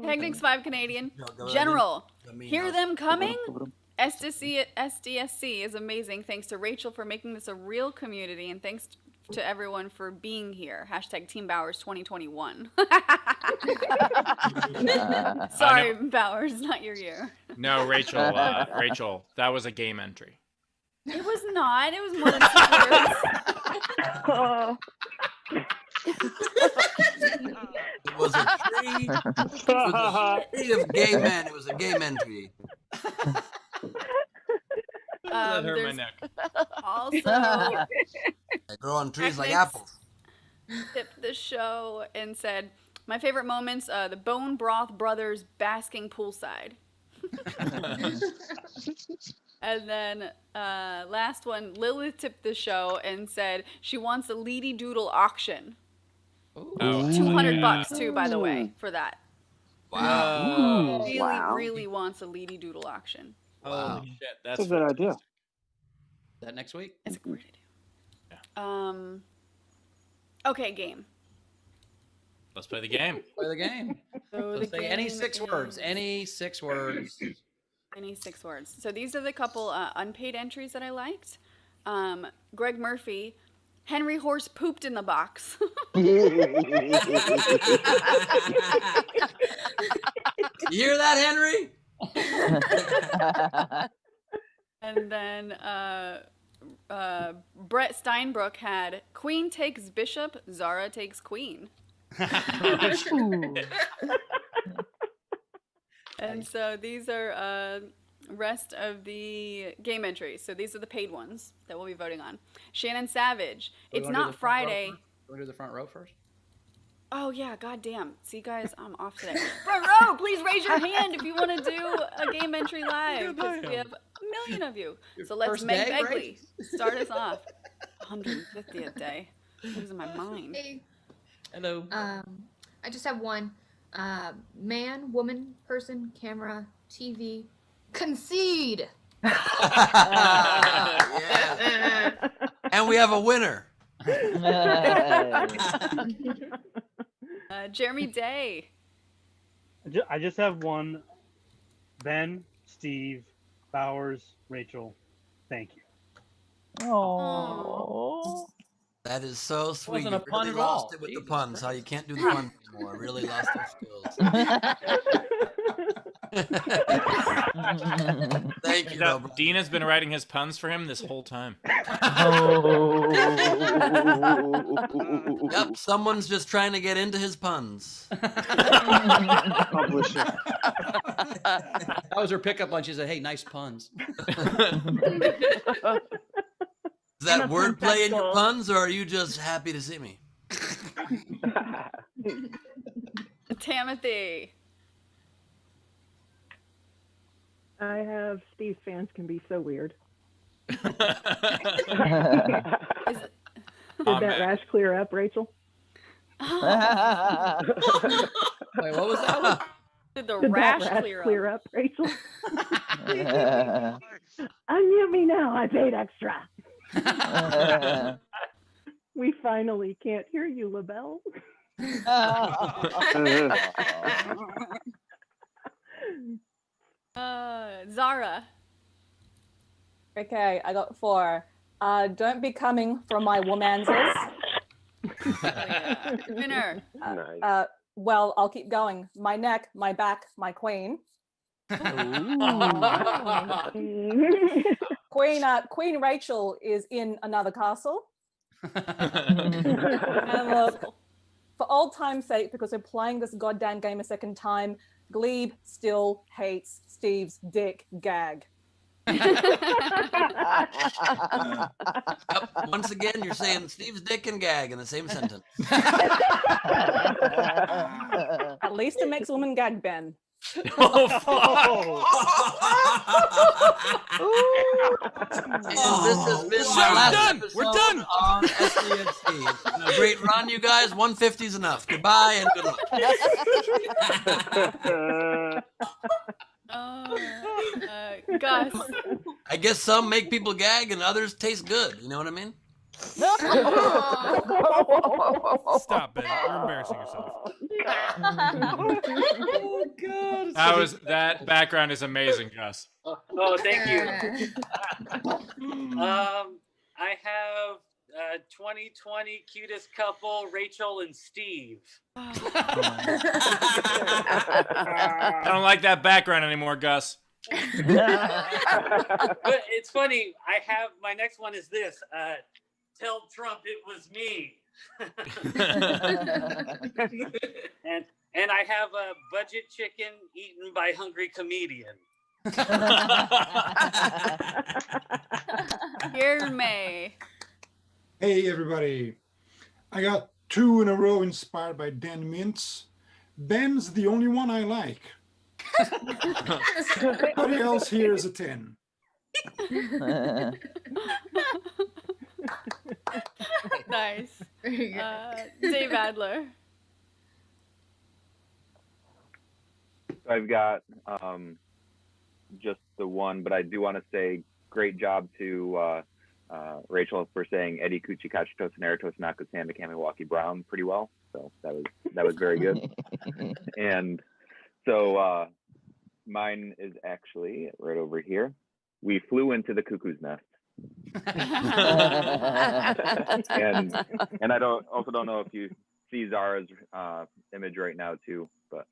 Technics 5 Canadian. No, go ahead. General, The mean hear house. them coming? SDSC is amazing. Thanks to Rachel for making this a real community, and thanks to everyone for being here. Hashtag Team Bowers 2021. Sorry, Bowers, not your year. No, Rachel, Rachel, that was a game entry. It was not. It was more than 2 years. It was a tree. It was a tree of gay men. It was a game entry. That hurt my There's neck. also They grow on trees like Technics apples. tipped the show and said, "My favorite moments, the Bone Broth Brothers basking poolside." And then last one, Lilith tipped the show and said she wants a Leedy Doodle auction. Oh, $200 too, by the way, for that. Wow. Really wants a Leedy Doodle auction. Holy shit, That's that's a good idea. Is that next week? It's a great idea. Okay, game. Let's play the game. Play the game. So So the say any game 6 words. is- Any 6 words. Any 6 words. So these are the couple unpaid entries that I liked. Greg Murphy, Henry Horse pooped in the box. You hear that, Henry? And then Brett Steinbrook had Queen takes Bishop, Zara takes Queen. And so these are rest of the game entries. So these are the paid ones that we'll be voting on. Shannon Savage, it's not Friday. Want to do the front row first? Oh yeah, goddamn. See guys, I'm off today. Front row, please raise your hand if you want to do a game entry live. 'Cause we have a million of you. So let's First Meg day, Begley start us off. 150th day. Losing my mind. Hey, Hello. I just have one. Man, woman, person, camera, TV. Concede. Yeah. And we have a winner. Jeremy Day. I just have one. Ben, Steve, Bowers, Rachel. Thank you. Oh. That is so sweet. Wasn't a You pun really at lost all. it with Jesus the puns. How Christ. you can't do the puns anymore. Really lost those skills. Thank you, No, though. Dina's been writing his puns for him this whole time. Yep, someone's just trying to get into his puns. Publisher. That was her pickup line. She said, "Hey, nice puns." Is that wordplay in your puns, or are you just happy to see me? Timothy. I have Steve's fans can be so weird. Did that rash clear up, Rachel? Wait, what was that one? Did the Did rash that rash clear up? Rachel? Unmute me now. I paid extra. We finally can't hear you, LaBelle. Zara. Okay, I got 4. Don't be coming from my womanses. Winner. Well, I'll keep going. My neck, my back, my queen. Queen Rachel is in another castle. And look, for old time's sake, because we're playing this goddamn game a second time, Gleib still hates Steve's dick gag. Once again, you're saying Steve's dick and gag in the same sentence. At least it makes women gag, Ben. And this has been my last episode. We're done. On SDNC. It's been a great run, you guys. 150 is enough. Goodbye and good luck. Gus. I guess some make people gag and others taste good. You know what I mean? Stop it. You're embarrassing yourself. Oh, God. That background is amazing, Gus. Oh, thank you. I have 2020 cutest couple, Rachel and Steve. I don't like that background anymore, Gus. But it's funny. I have my next one is this. Tell Trump it was me. and I have a budget chicken eaten by hungry comedian. Here, May. Hey everybody, I got 2 in a row inspired by Dan Mintz. Ben's the only one I like. Everybody else here is a 10. Nice. Dave Adler. I've got just the one, but I do want to say great job to Rachel for saying Eddie Kuchikachitos and Eritos Nakasanda Kamiwaki Brown pretty well. So that was very good. And so mine is actually right over here. We flew into the cuckoo's nest. and I don't know if you see Zara's image right now too, but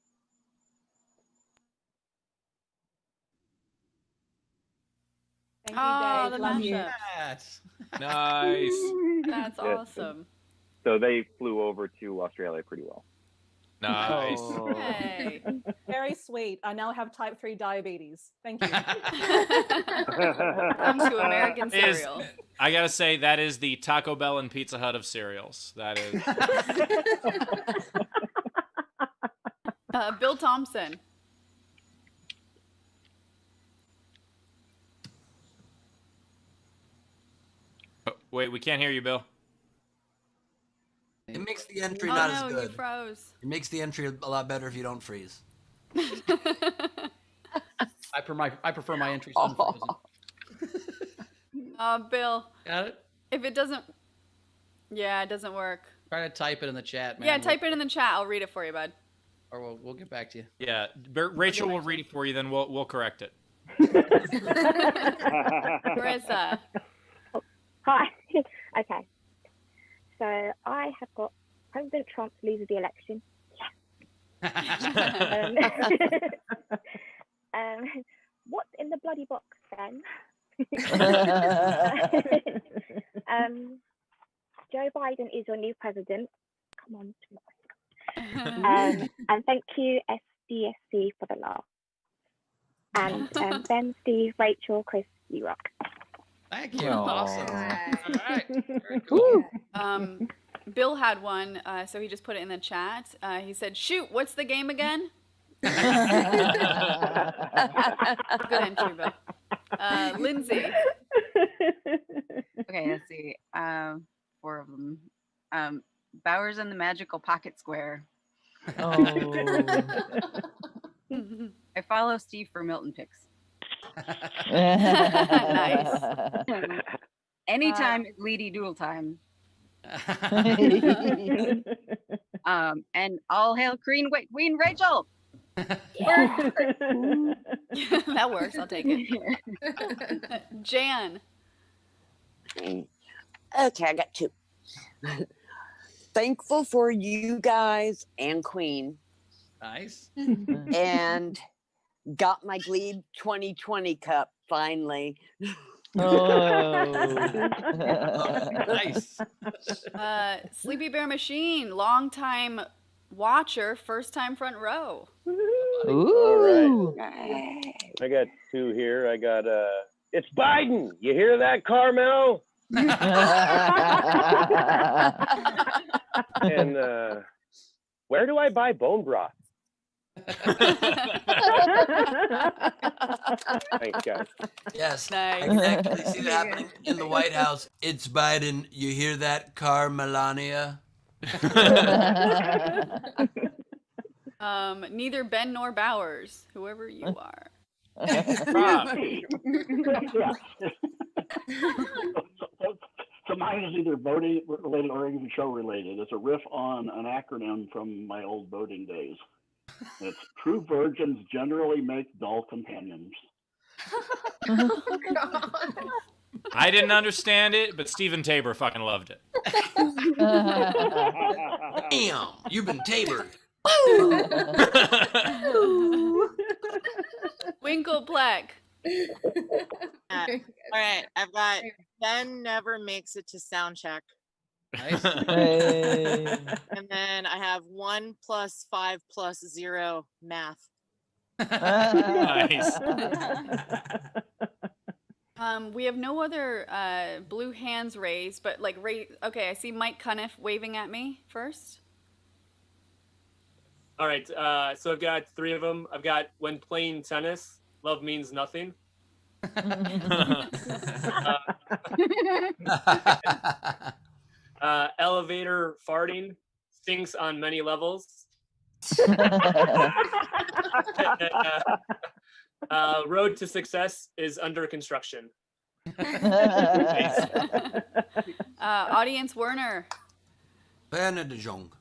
Thank Oh, you, the Dave. Love you. mashup. Nice. That's Yeah. awesome. so they flew over to Australia pretty well. Nice. Hey. Very sweet. I now have type 3 diabetes. Thank you. Come to American Is- cereal. I gotta say, that is the Taco Bell and Pizza Hut of cereals. That is. Bill Thompson. Oh, wait, we can't hear you, Bill. It makes the entry Oh not no, as you good. froze. It makes the entry a lot better if you don't freeze. I prefer my entries unfrozen. Bill. Got it? If it doesn't, yeah, it doesn't work. Try to type it in the chat, man. Yeah, type it in the chat. I'll read it for you, bud. Or we'll get back to you. Yeah, Rachel will read it for you, then we'll correct it. Marissa. Hi. Okay. So I have got President Trump loses the election. What's in the bloody box then? Joe Biden is your new president. Come on. And thank you, SDSC, for the laugh. And Ben, Steve, Rachel, Chris, you rock. Thank you. Aw. Awesome. All right. Very cool. Bill had one, so he just put it in the chat. He said, "Shoot, what's the game again?" Good entry, Bill. Lindsay. Okay, let's see. 4 of them. Bowers and the Magical Pocket Square. Oh. I follow Steve for Milton picks. Nice. Anytime is Leedy Duel time. And all hail Queen Rachel. That works. I'll take it. Jan. Okay, I got 2. Thankful for you guys and Queen. Nice. And got my Gleib 2020 cup finally. Oh. Nice. Sleepy Bear Machine, long time watcher, first time front row. Ooh. All right. I got 2 here. I got it's Biden. You hear that, Carmel? And where do I buy bone broth? Thanks, guys. Yes, Nice. I can actually see that happening in the White House. It's Biden. You hear that, Melania? Neither Ben nor Bowers, whoever you are. So mine is either voting related or even show related. It's a riff on an acronym from my old voting days. It's true virgins generally make dull companions. I didn't understand it, but Steven Tabor fucking loved it. Damn, you've been tabored. Winklepleck. All right, I've got Ben never makes it to sound check. Nice. Hey. And then I have 1 + 5 + 0 math. Nice. We have no other blue hands raised, but like, okay, I see Mike Cuniff waving at me first. All right, so I've got 3 of them. I've got when playing tennis, love means nothing. Elevator farting stinks on many levels. Road to success is under construction. Audience Werner. Bernard de Jong.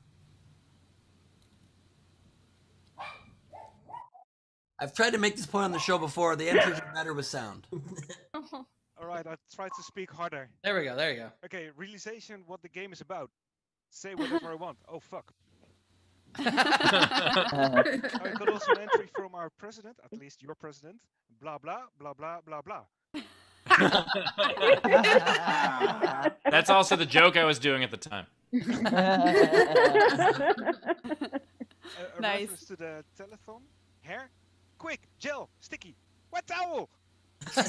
I've tried to make this point on the show before. The entries are better with sound. All right, I'll try to speak harder. There we go. There you go. Okay, realization what the game is about. Say whatever I want. Oh, fuck. I got also an entry from our president, at least your president. Blah, blah, blah, blah, blah, blah. That's also the joke I was doing at the time. A Nice. reference to the telethon. Hair? Quick, gel, sticky, wet towel. Got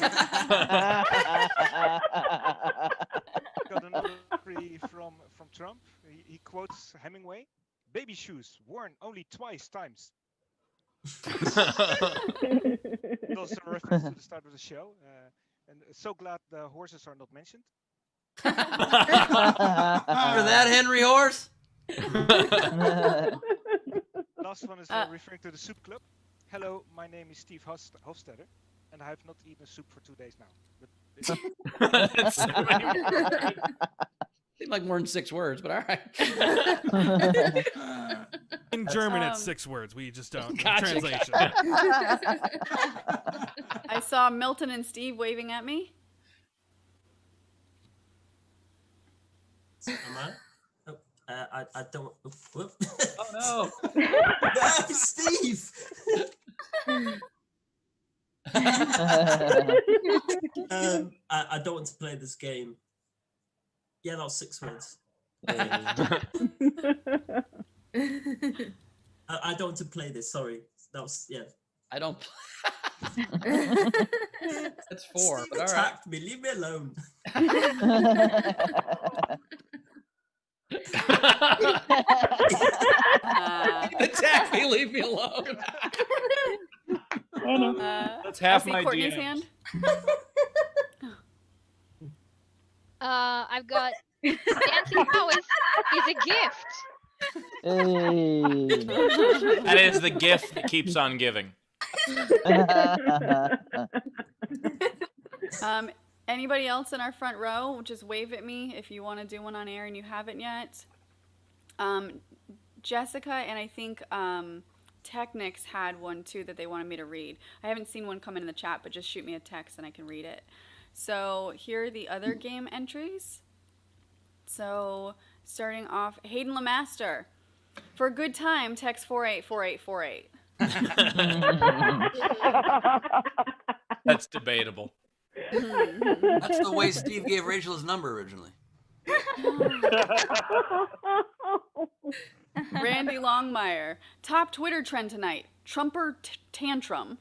another entry from Trump. He quotes Hemingway. Baby shoes worn only times. It's also a reference to the start of the show. And so glad the horses are not mentioned. Remember that, Henry Horse? Last one is referring to the soup club. Hello, my name is Steve Hofstetter, and I have not eaten soup for 2 days now. But Seemed like more than 6 words, but all right. In German, it's 6 words. We just don't. Gotcha. Translation. I saw Milton and Steve waving at me. I don't. Whoop. Oh no! No, Steve. I don't want to play this game. Yeah, that was 6 words. I don't want to play this. Sorry, that was I don't. That's 4. Steve But all right. attacked me. Leave me alone. Attack me, leave me alone. That's half I see my Courtney's DMs. hand. I've got dancing powers is a gift. That is the gift that keeps on giving. Anybody else in our front row? Just wave at me if you want to do one on air and you haven't yet. Jessica and I think Technics had one too that they wanted me to read. I haven't seen one come in the chat, but just shoot me a text and I can read it. So here are the other game entries. So starting off, Hayden Lemaster. For a good time, text 484848. That's debatable. That's the way Steve gave Rachel his number originally. Randy Longmire. Top Twitter trend tonight. Trumper tantrum.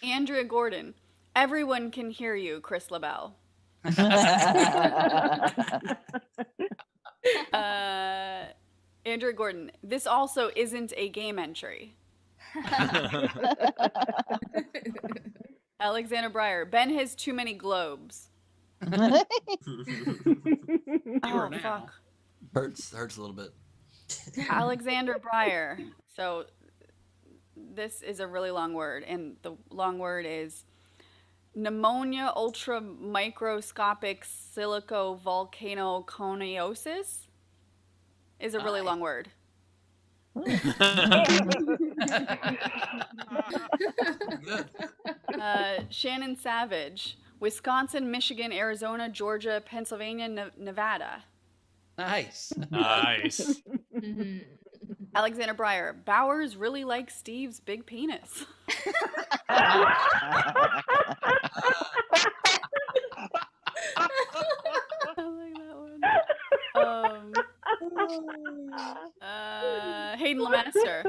Andrea Gordon. Everyone can hear you, Chris LaBelle. Andrea Gordon. This also isn't a game entry. Alexander Breyer. Ben has too many globes. Oh, fuck. Hurts a little bit. Alexander Breyer. So this is a really long word, and the long word is pneumonia ultra microscopic silicovolcanoconiosis. Is a really long word. Shannon Savage. Wisconsin, Michigan, Arizona, Georgia, Pennsylvania, Nevada. Nice. Nice. Alexander Breyer. Bowers really likes Steve's big penis. Hayden Lemaster.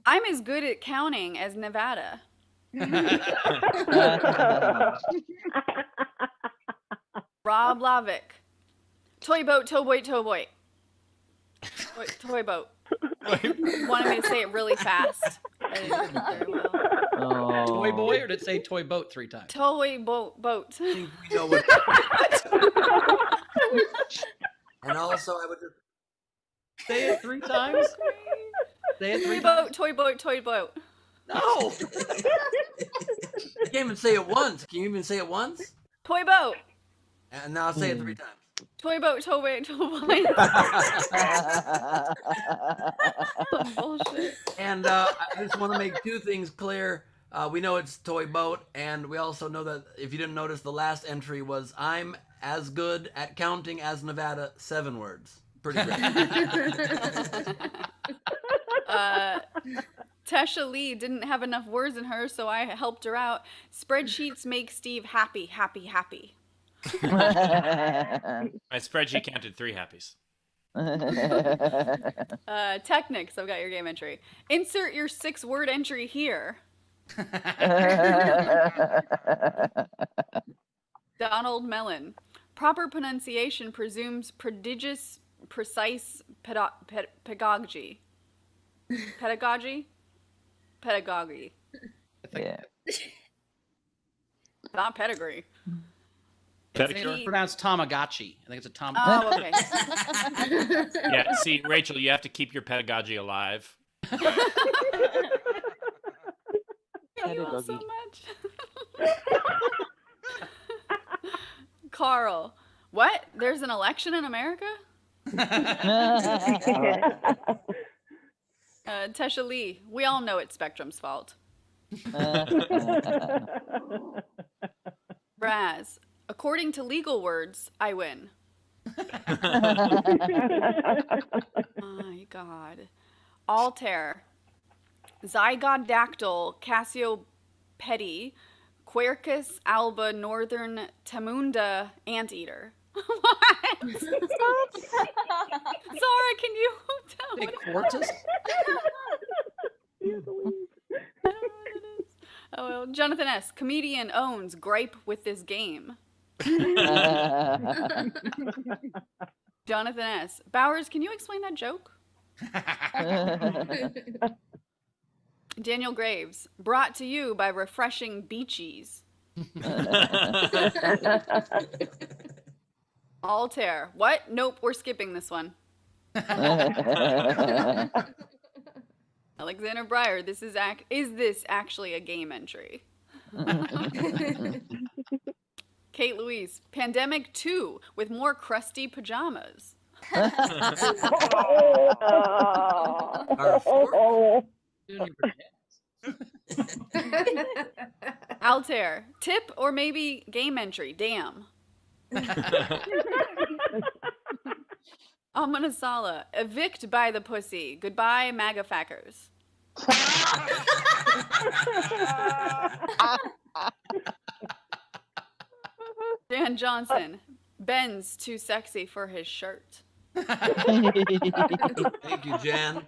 I'm as good at counting as Nevada. Rob Lavick. Toy boat, toy boy, toy boy. Toy boat. Wanted me to say it really fast. I didn't do it very well. Toy boy, or did it say toy boat 3 times? Toy boat. We know what. And also, I would just say it 3 times. Say it 3 times. Toy boat. No. You can't even say it once. Can you even say it once? Toy boat. And now say it 3 times. Toy boat. Bullshit. And I just want to make 2 things clear. We know it's toy boat, and we also know that if you didn't notice, the last entry was I'm as good at counting as Nevada, 7 words. Pretty great. Tesha Lee didn't have enough words in her, so I helped her out. Spreadsheets make Steve happy. My spreadsheet counted 3 happies. Technics, I've got your game entry. Insert your 6-word entry here. Donald Mellon. Proper pronunciation presumes precise pedagogy. Pedagogy. Yeah. Not pedigree. It's pronounced Tamagotchi. I think it's a Tam. Oh, okay. Yeah, see, Rachel, you have to keep your pedagogy alive. Thank you all so much. Carl. What? There's an election in America? Tesha Lee. We all know it's Spectrum's fault. Raz. According to legal words, I win. My God. Altair. Zygodactyl Cassiopedae, Quercus alba northern Tamunda anteater. What? Zara, can you tell Big me? Quartus? Oh, well, Jonathan S. Comedian owns gripe with this game. Jonathan S. Bowers, can you explain that joke? Daniel Graves. Brought to you by refreshing beachies. Altair. What? Nope, we're skipping this one. Alexander Breyer, this is this actually a game entry? Kate Louise, Pandemic 2 with more crusty pajamas. Altair, tip or maybe game entry, damn. Amanasala, evict by the pussy. Goodbye, MAGA fackers. Dan Johnson, Ben's too sexy for his shirt. Thank you, Jan.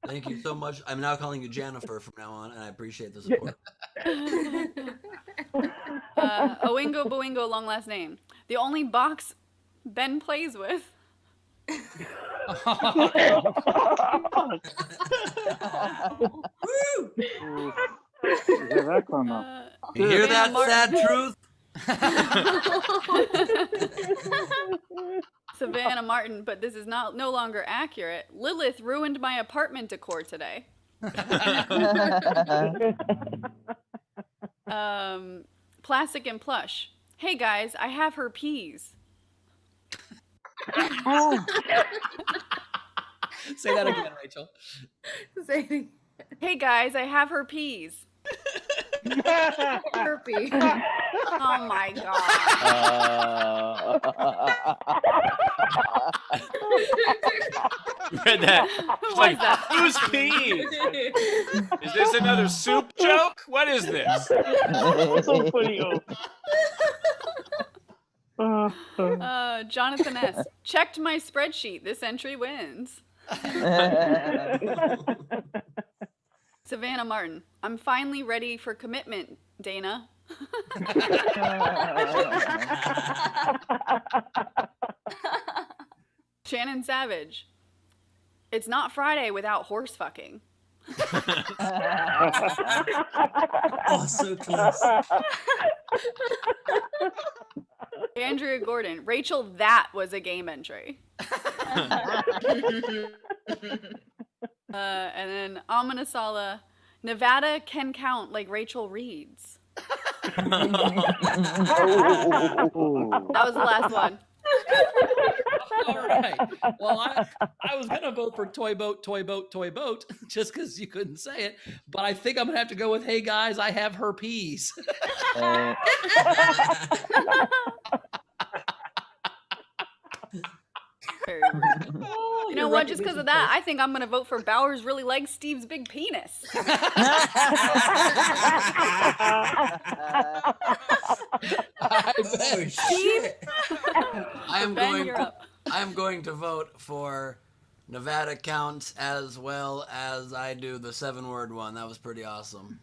Thank you so much. I'm now calling you Jennifer from now on, and I appreciate the support. Oingo Boingo, long last name. The only box Ben plays with. You hear that sad truth? Savannah Martin, but this is no longer accurate. Lilith ruined my apartment decor today. Plastic and plush. Hey guys, I have her peas. Say that again, Rachel. Hey guys, I have her peas. Herpy. Oh my god. Read that. It's like, that? who's peas? Is this another soup joke? What is this? So funny. Jonathan S. Checked my spreadsheet. This entry wins. Savannah Martin. I'm finally ready for commitment, Dana. Shannon Savage. It's not Friday without horse fucking. Oh, so close. Andrea Gordon. Rachel, that was a game entry. And then Amanasala. Nevada can count like Rachel reads. That was the last one. All right. Well, I was gonna vote for toy boat, just because you couldn't say it. But I think I'm gonna have to go with, hey guys, I have her peas. You know what? Just because of that, I think I'm gonna vote for Bowers really likes Steve's big penis. Steve? I am going to vote for Nevada counts as well as I do the 7-word one. That was pretty awesome.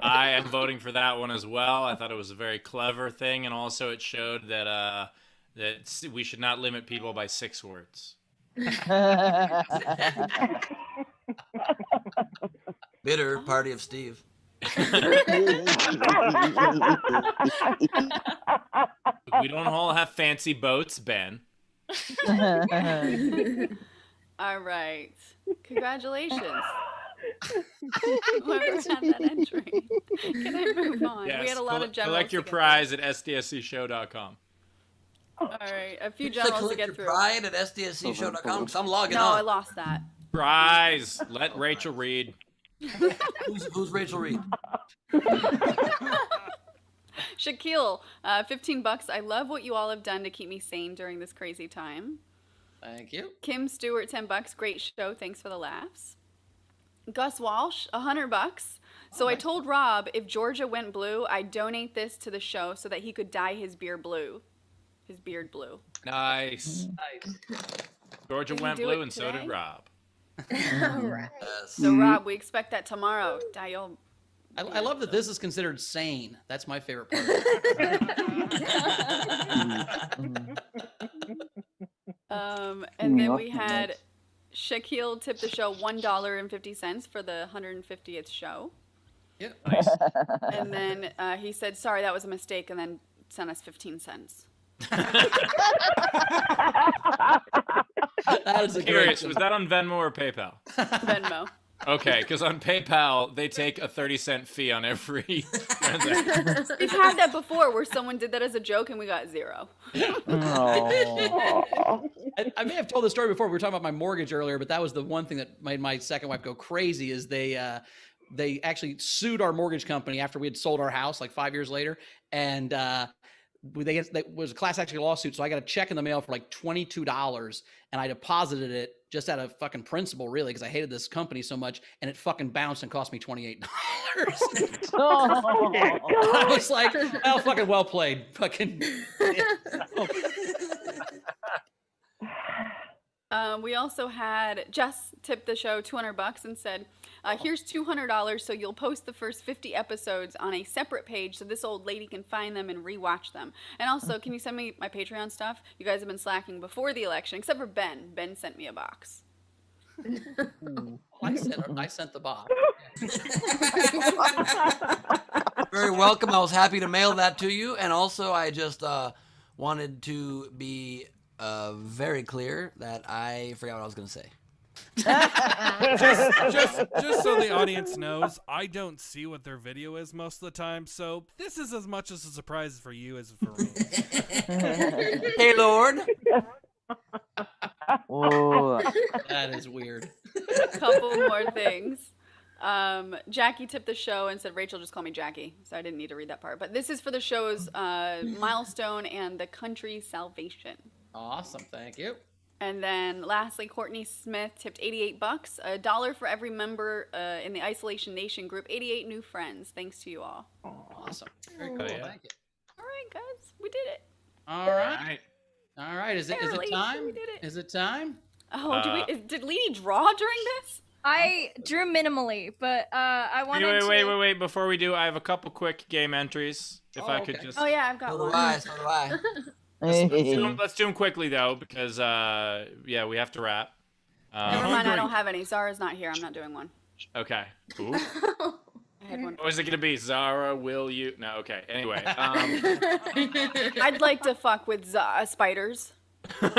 I am voting for that one as well. I thought it was a very clever thing, and also it showed that that we should not limit people by 6 words. Bitter party of Steve. We don't all have fancy boats, Ben. All right. Congratulations. Whoever had that entry. Can I move on? Yes, We had a lot of generals. collect your to get prize at sdscshow.com. through. All right. A few Say generals to collect get your through. pride at sdscshow.com because I'm logging No, on. I lost that. Prize. Let Rachel read. Who's Rachel Reed? Shaquille, $15. I love what you all have done to keep me sane during this crazy time. Thank you. Kim Stewart, $10. Great show. Thanks for the laughs. Gus Walsh, $100. So I told Rob if Georgia went blue, I'd donate this to the show so that he could dye his beard blue. His beard blue. Nice. Georgia Did he went do blue, it and so today? did Rob. All right. So Rob, we expect that tomorrow. Dye your I love that this is considered sane. That's my favorite part. And then we had Shaquille tip the show $1.50 for the 150th show. Yeah, nice. And then he said, "Sorry, that was a mistake," and then sent us 15 cents. That is a Curious, great was that on Venmo or PayPal? Venmo. Okay, because on PayPal they take a 30-cent fee on every transaction. We've had that before where someone did that as a joke and we got $0. I may have told the story before. We were talking about my mortgage earlier, but that was the one thing that made my second wife go crazy. Is they actually sued our mortgage company after we had sold our house like 5 years later, and it was a class action lawsuit. So I got a check in the mail for like $22, and I deposited it just out of fucking principle, really, because I hated this company so much, and it fucking bounced and cost me $28. I was like, "Oh, fucking well played, fucking." We also had Jess tip the show $200 and said, "Here's $200 so you'll post the first 50 episodes on a separate page so this old lady can find them and rewatch them. And also, can you send me my Patreon stuff? You guys have been slacking before the election, except for Ben. Ben sent me a box." I sent the box. Very welcome. I was happy to mail that to you. And also, I just wanted to be very clear that I forgot what I was going to say. just so the audience knows, I don't see what their video is most of the time, so this is as much as a surprise for you as for me. Hey, Lord. Oh, that is weird. A couple more things. Jackie tipped the show and said, "Rachel, just call me Jackie." So I didn't need to read that part. But this is for the show's milestone and the country's salvation. Awesome, thank you. And then lastly, Courtney Smith tipped $88, $1 for every member in the Isolation Nation group. 88 new friends. Thanks to you all. Awesome. Very cool. Yeah. Thank you. All right, guys, we did it. All right. All right. Is it Barely. time? We did it. Is it time? Oh, did Leedy draw during this? I drew minimally, but I wanted to. Wait. Before we do, I have a couple quick game entries. If I could just. Oh yeah, I've got one. So do I. Let's do them quickly though, because we have to wrap. Never mind, I don't have any. Zara's not here. I'm not doing one. Okay. Ooh. I had one. What is it gonna be? Zara, will you? No. Okay. Anyway. I'd like to fuck with spiders. Ben,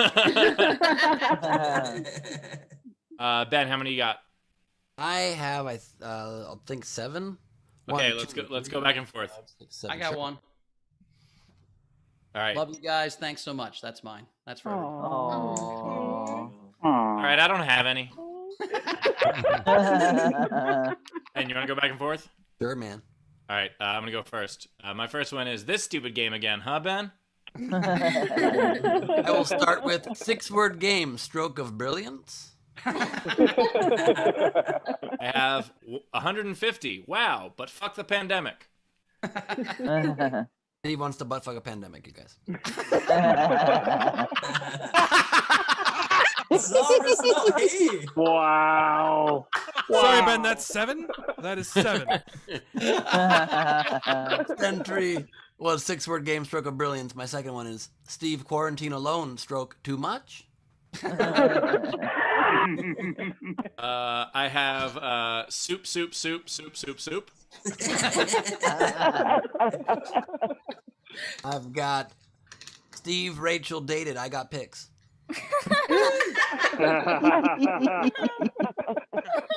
how many you got? I have, I think 7. Okay, 1, let's go back and forth. 5, 6, 7, I got 7. one. All right. Love you guys. Thanks so much. That's mine. That's for everyone. All right, I don't have any. And you want to go back and forth? Sure, man. All right, I'm gonna go first. My first one is this stupid game again, huh, Ben? I will start with 6-word game, stroke of brilliance. I have 150. Wow, but fuck the pandemic. He wants to butt fuck a pandemic, you guys. Wow. Sorry, Ben, that's 7? That is 7. Entry was 6-word game, stroke of brilliance. My second one is Steve quarantine alone, stroke too much. I have soup. I've got Steve, Rachel dated. I got pics.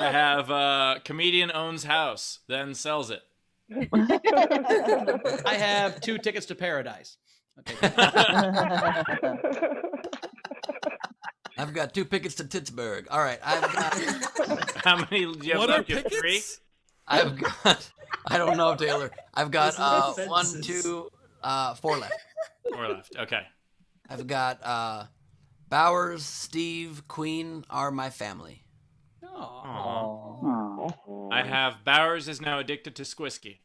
I have comedian owns house, then sells it. I have 2 tickets to paradise. Okay. I've got 2 tickets to Pittsburgh. All right, I've got. How many do you have? What are left? You have 3? pickets? I've got. I don't know, Taylor. I've got 1, 2, 4 left. 4 left. Okay. I've got Bowers, Steve, Queen are my family. Aw. I have Bowers is now addicted to Squisky.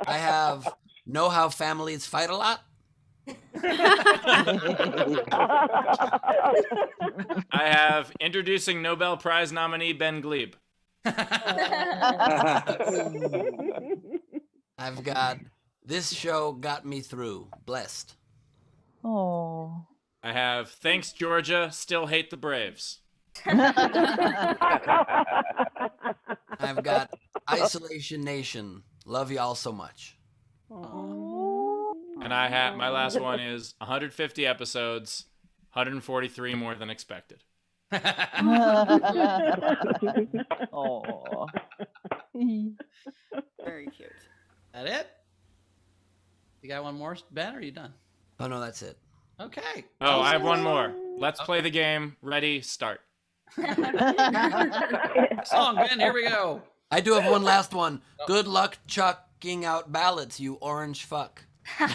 I have know how families fight a lot. I have introducing Nobel Prize nominee Ben Gleib. I've got this show got me through. Blessed. Oh. I have thanks Georgia, still hate the Braves. I've got Isolation Nation. Love y'all so much. And I have my last one is 150 episodes, 143 more than expected. Oh. Very cute. That it? You got one more, Ben, or are you done? Oh no, that's it. Okay. Oh, I have one more. Let's play the game. Ready, start. Song, Ben, here we go. I do have one last one. Good luck chucking out ballots, you orange fuck. All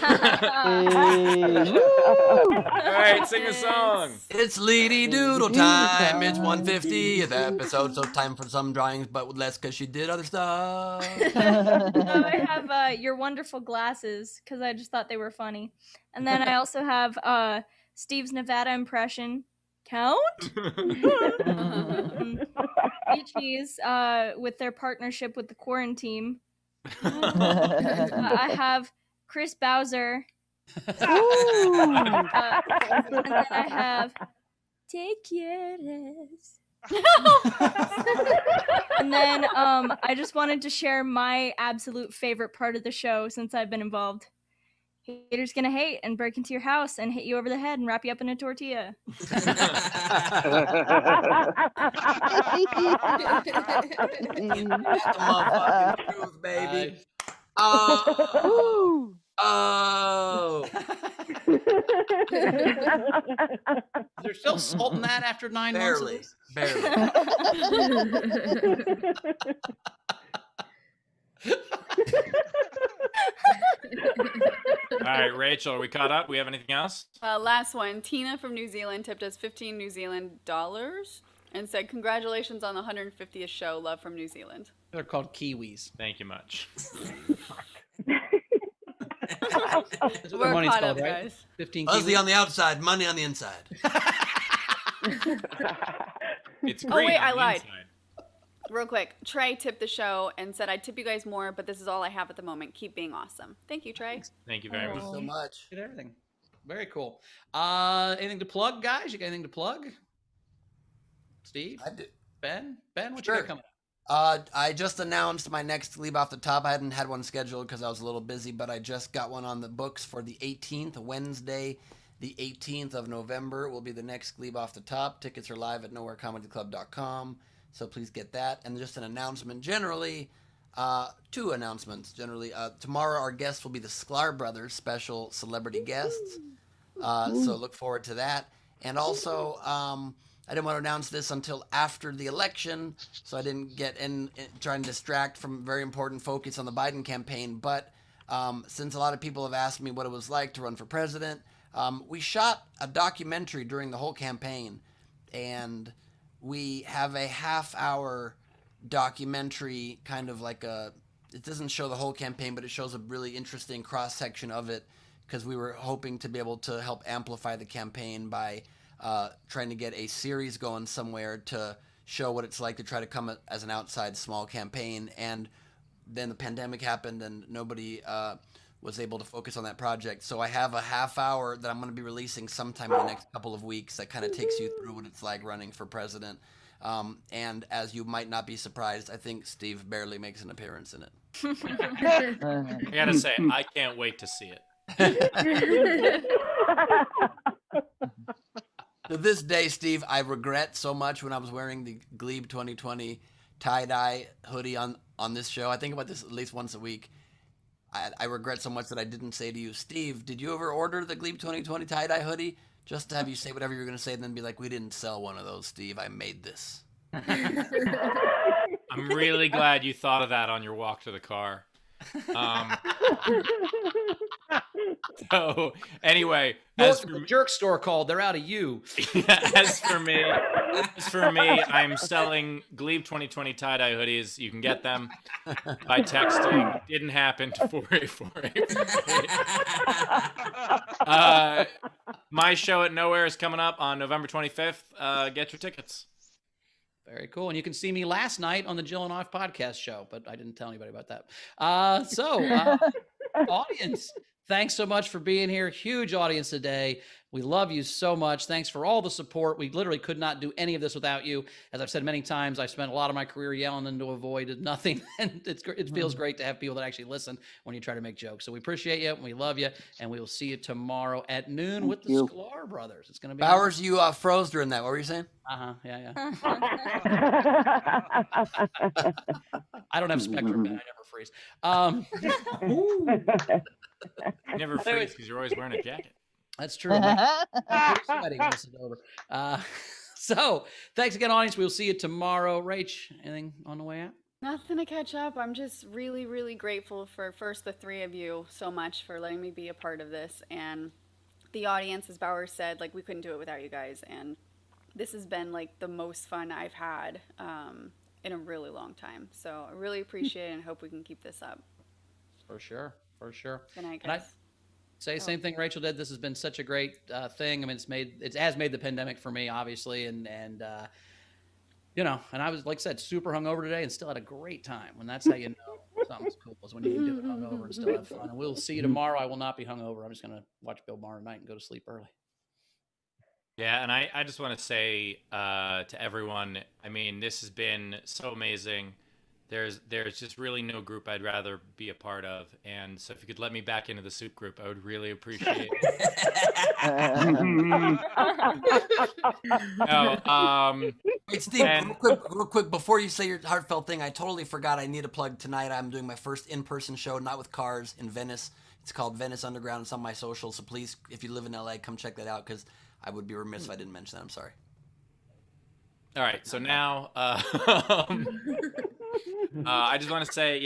right, sing a song. It's Leedy Doodle time. It's 150th episode, so time for some drawings, but with less because she did other stuff. I have your wonderful glasses because I just thought they were funny, and then I also have Steve's Nevada impression. Count. Beachies with their partnership with the Quarantine. I have Chris Bowser. And then I have Take Quieres. And then I just wanted to share my absolute favorite part of the show since I've been involved. Haters gonna hate and break into your house and hit you over the head and wrap you up in a tortilla. Motherfucking truth, baby. Oh. Oh. Is there still salt in that after 9 months of this? Barely. All right, Rachel, are we caught up? We have anything else? Last one. Tina from New Zealand tipped us 15 New Zealand dollars and said, "Congratulations on the 150th show. Love from New Zealand." They're called Kiwis. Thank you much. That's what We're their money's caught called, up, right? guys. 15 Fuzzy Kiwis. on the outside, money on the inside. It's Oh, green wait, on I the lied. inside. Real quick, Trey tipped the show and said, "I'd tip you guys more, but this is all I have at the moment. Keep being awesome." Thank you, Trey. Thank you very Thank you much. so much. Did everything. Very cool. Anything to plug, guys? You got anything to plug? Steve? I do. Ben? Ben, what Sure. you got coming up? I just announced my next Gleib off the top. I hadn't had one scheduled because I was a little busy, but I just got one on the books for the 18th, Wednesday, the 18th of November will be the next Gleib off the top. Tickets are live at nowherecomedyclub.com, so please get that. And just an announcement generally, 2 announcements generally. Tomorrow our guests will be the Sklar Brothers, special celebrity guests, so look forward to that. And also, I didn't want to announce this until after the election, so I didn't get in trying to distract from very important focus on the Biden campaign. But since a lot of people have asked me what it was like to run for president, we shot a documentary during the whole campaign, and we have a half-hour documentary, kind of like it doesn't show the whole campaign, but it shows a really interesting cross-section of it, because we were hoping to be able to help amplify the campaign by trying to get a series going somewhere to show what it's like to try to come as an outside small campaign. And then the pandemic happened and nobody was able to focus on that project. So I have a half hour that I'm going to be releasing sometime in the next couple of weeks that kind of takes you through what it's like running for president. And as you might not be surprised, I think Steve barely makes an appearance in it. I gotta say, I can't wait to see it. To this day, Steve, I regret so much when I was wearing the Gleib 2020 tie-dye hoodie on this show. I think about this at least once a week. I regret so much that I didn't say to you, Steve, did you ever order the Gleib 2020 tie-dye hoodie? Just to have you say whatever you're going to say and then be like, we didn't sell one of those, Steve. I made this. I'm really glad you thought of that on your walk to the car. So anyway, The jerk store called. They're out of you. as for me, I'm selling Gleib 2020 tie-dye hoodies. You can get them by texting "didn't happen" to 48483. My show at Nowhere is coming up on November 25th. Get your tickets. Very cool. And you can see me last night on the Jill and Off podcast show, but I didn't tell anybody about that. Audience, thanks so much for being here. Huge audience today. We love you so much. Thanks for all the support. We literally could not do any of this without you. As I've said many times, I've spent a lot of my career yelling into a void, nothing. And it feels great to have people that actually listen when you try to make jokes. So we appreciate you. And we love you. And we will see you tomorrow at noon with the Sklar brothers. It's going to be Bowers, you froze during that. What were you saying? Yeah. I don't have Spectrum, man. I never freeze. You never freeze because you're always wearing a jacket. That's true. I'm sweaty when this is over. So thanks again, audience. We'll see you tomorrow. Rach, anything on the way out? Nothing to catch up. I'm just really, really grateful for first the three of you so much for letting me be a part of this, and the audience, as Bauer said, like we couldn't do it without you guys, and this has been like the most fun I've had in a really long time. So I really appreciate it and hope we can keep this up. For sure. Good night, And I guys. say same thing Rachel did. This has been such a great thing. I mean, it has made the pandemic for me, obviously, and you know, and I was, like I said, super hungover today and still had a great time. When that's how you know something's cool, is when you can do it hungover and still have fun. And we'll see you tomorrow. I will not be hungover. I'm just gonna watch Bill Maher tonight and go to sleep early. Yeah, and I just want to say to everyone, I mean, this has been so amazing. There's just really no group I'd rather be a part of, and so if you could let me back into the soup group, I would really appreciate it. Wait, Steve, real quick, before you say your heartfelt thing, I totally forgot I need a plug tonight. I'm doing my first in-person show, not with cars, in Venice. It's called Venice Underground. It's on my socials, so please, if you live in LA, come check that out, because I would be remiss if I didn't mention that. I'm sorry. All right, so now I just want to say,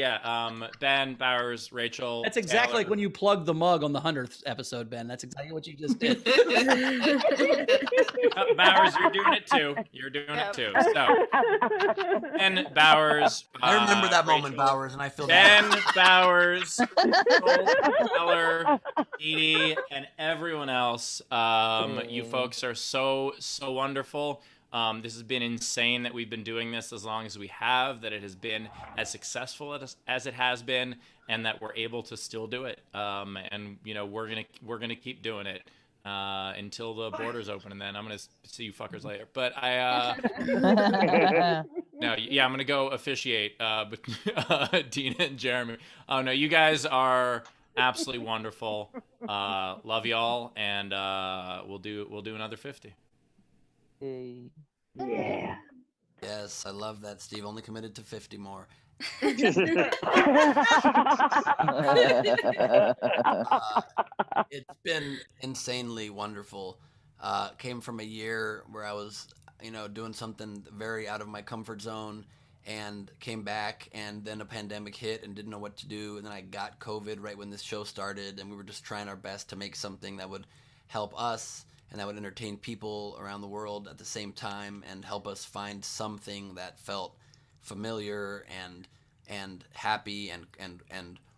Ben, Bowers, Rachel. That's exactly Taylor. like when you plugged the mug on the 100th episode, Ben. That's exactly what you just did. Bowers, you're doing it too. So, Ben Bowers. I remember that moment, Rachel, Bowers, and I feel Ben bad. Bowers, Keller, Edie, and everyone else. You folks are so wonderful. This has been insane that we've been doing this as long as we have, that it has been as successful as it has been, and that we're able to still do it. And you know, we're gonna keep doing it until the borders open, and then I'm gonna see you fuckers later. But I'm gonna go officiate with Dina and Jeremy. Oh no, you guys are absolutely wonderful. Love y'all, and we'll do another 50. Yeah. Yes, I love that, Steve. Only committed to 50 more. It's been insanely wonderful. Came from a year where I was, doing something very out of my comfort zone, and came back, and then a pandemic hit and didn't know what to do. And then I got COVID right when this show started, and we were just trying our best to make something that would help us and that would entertain people around the world at the same time, and help us find something that felt familiar and happy and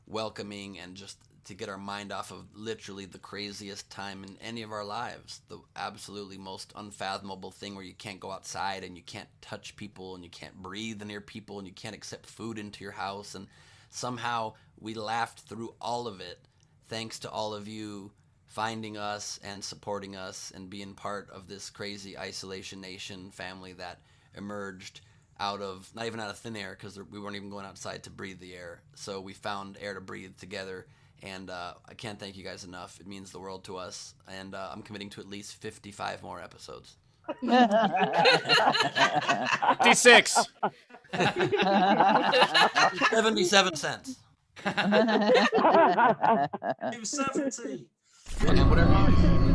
welcoming, and just to get our mind off of literally the craziest time in any of our lives, the absolutely most unfathomable thing where you can't go outside and you can't touch people and you can't breathe near people and you can't accept food into your house. And somehow we laughed through all of it thanks to all of you finding us and supporting us and being part of this crazy Isolation Nation family that emerged out of, not even out of thin air, because we weren't even going outside to breathe the air. So we found air to breathe together, and I can't thank you guys enough. It means the world to us, and I'm committing to at least 55 more episodes. 56. 77 cents. 270. Whatever.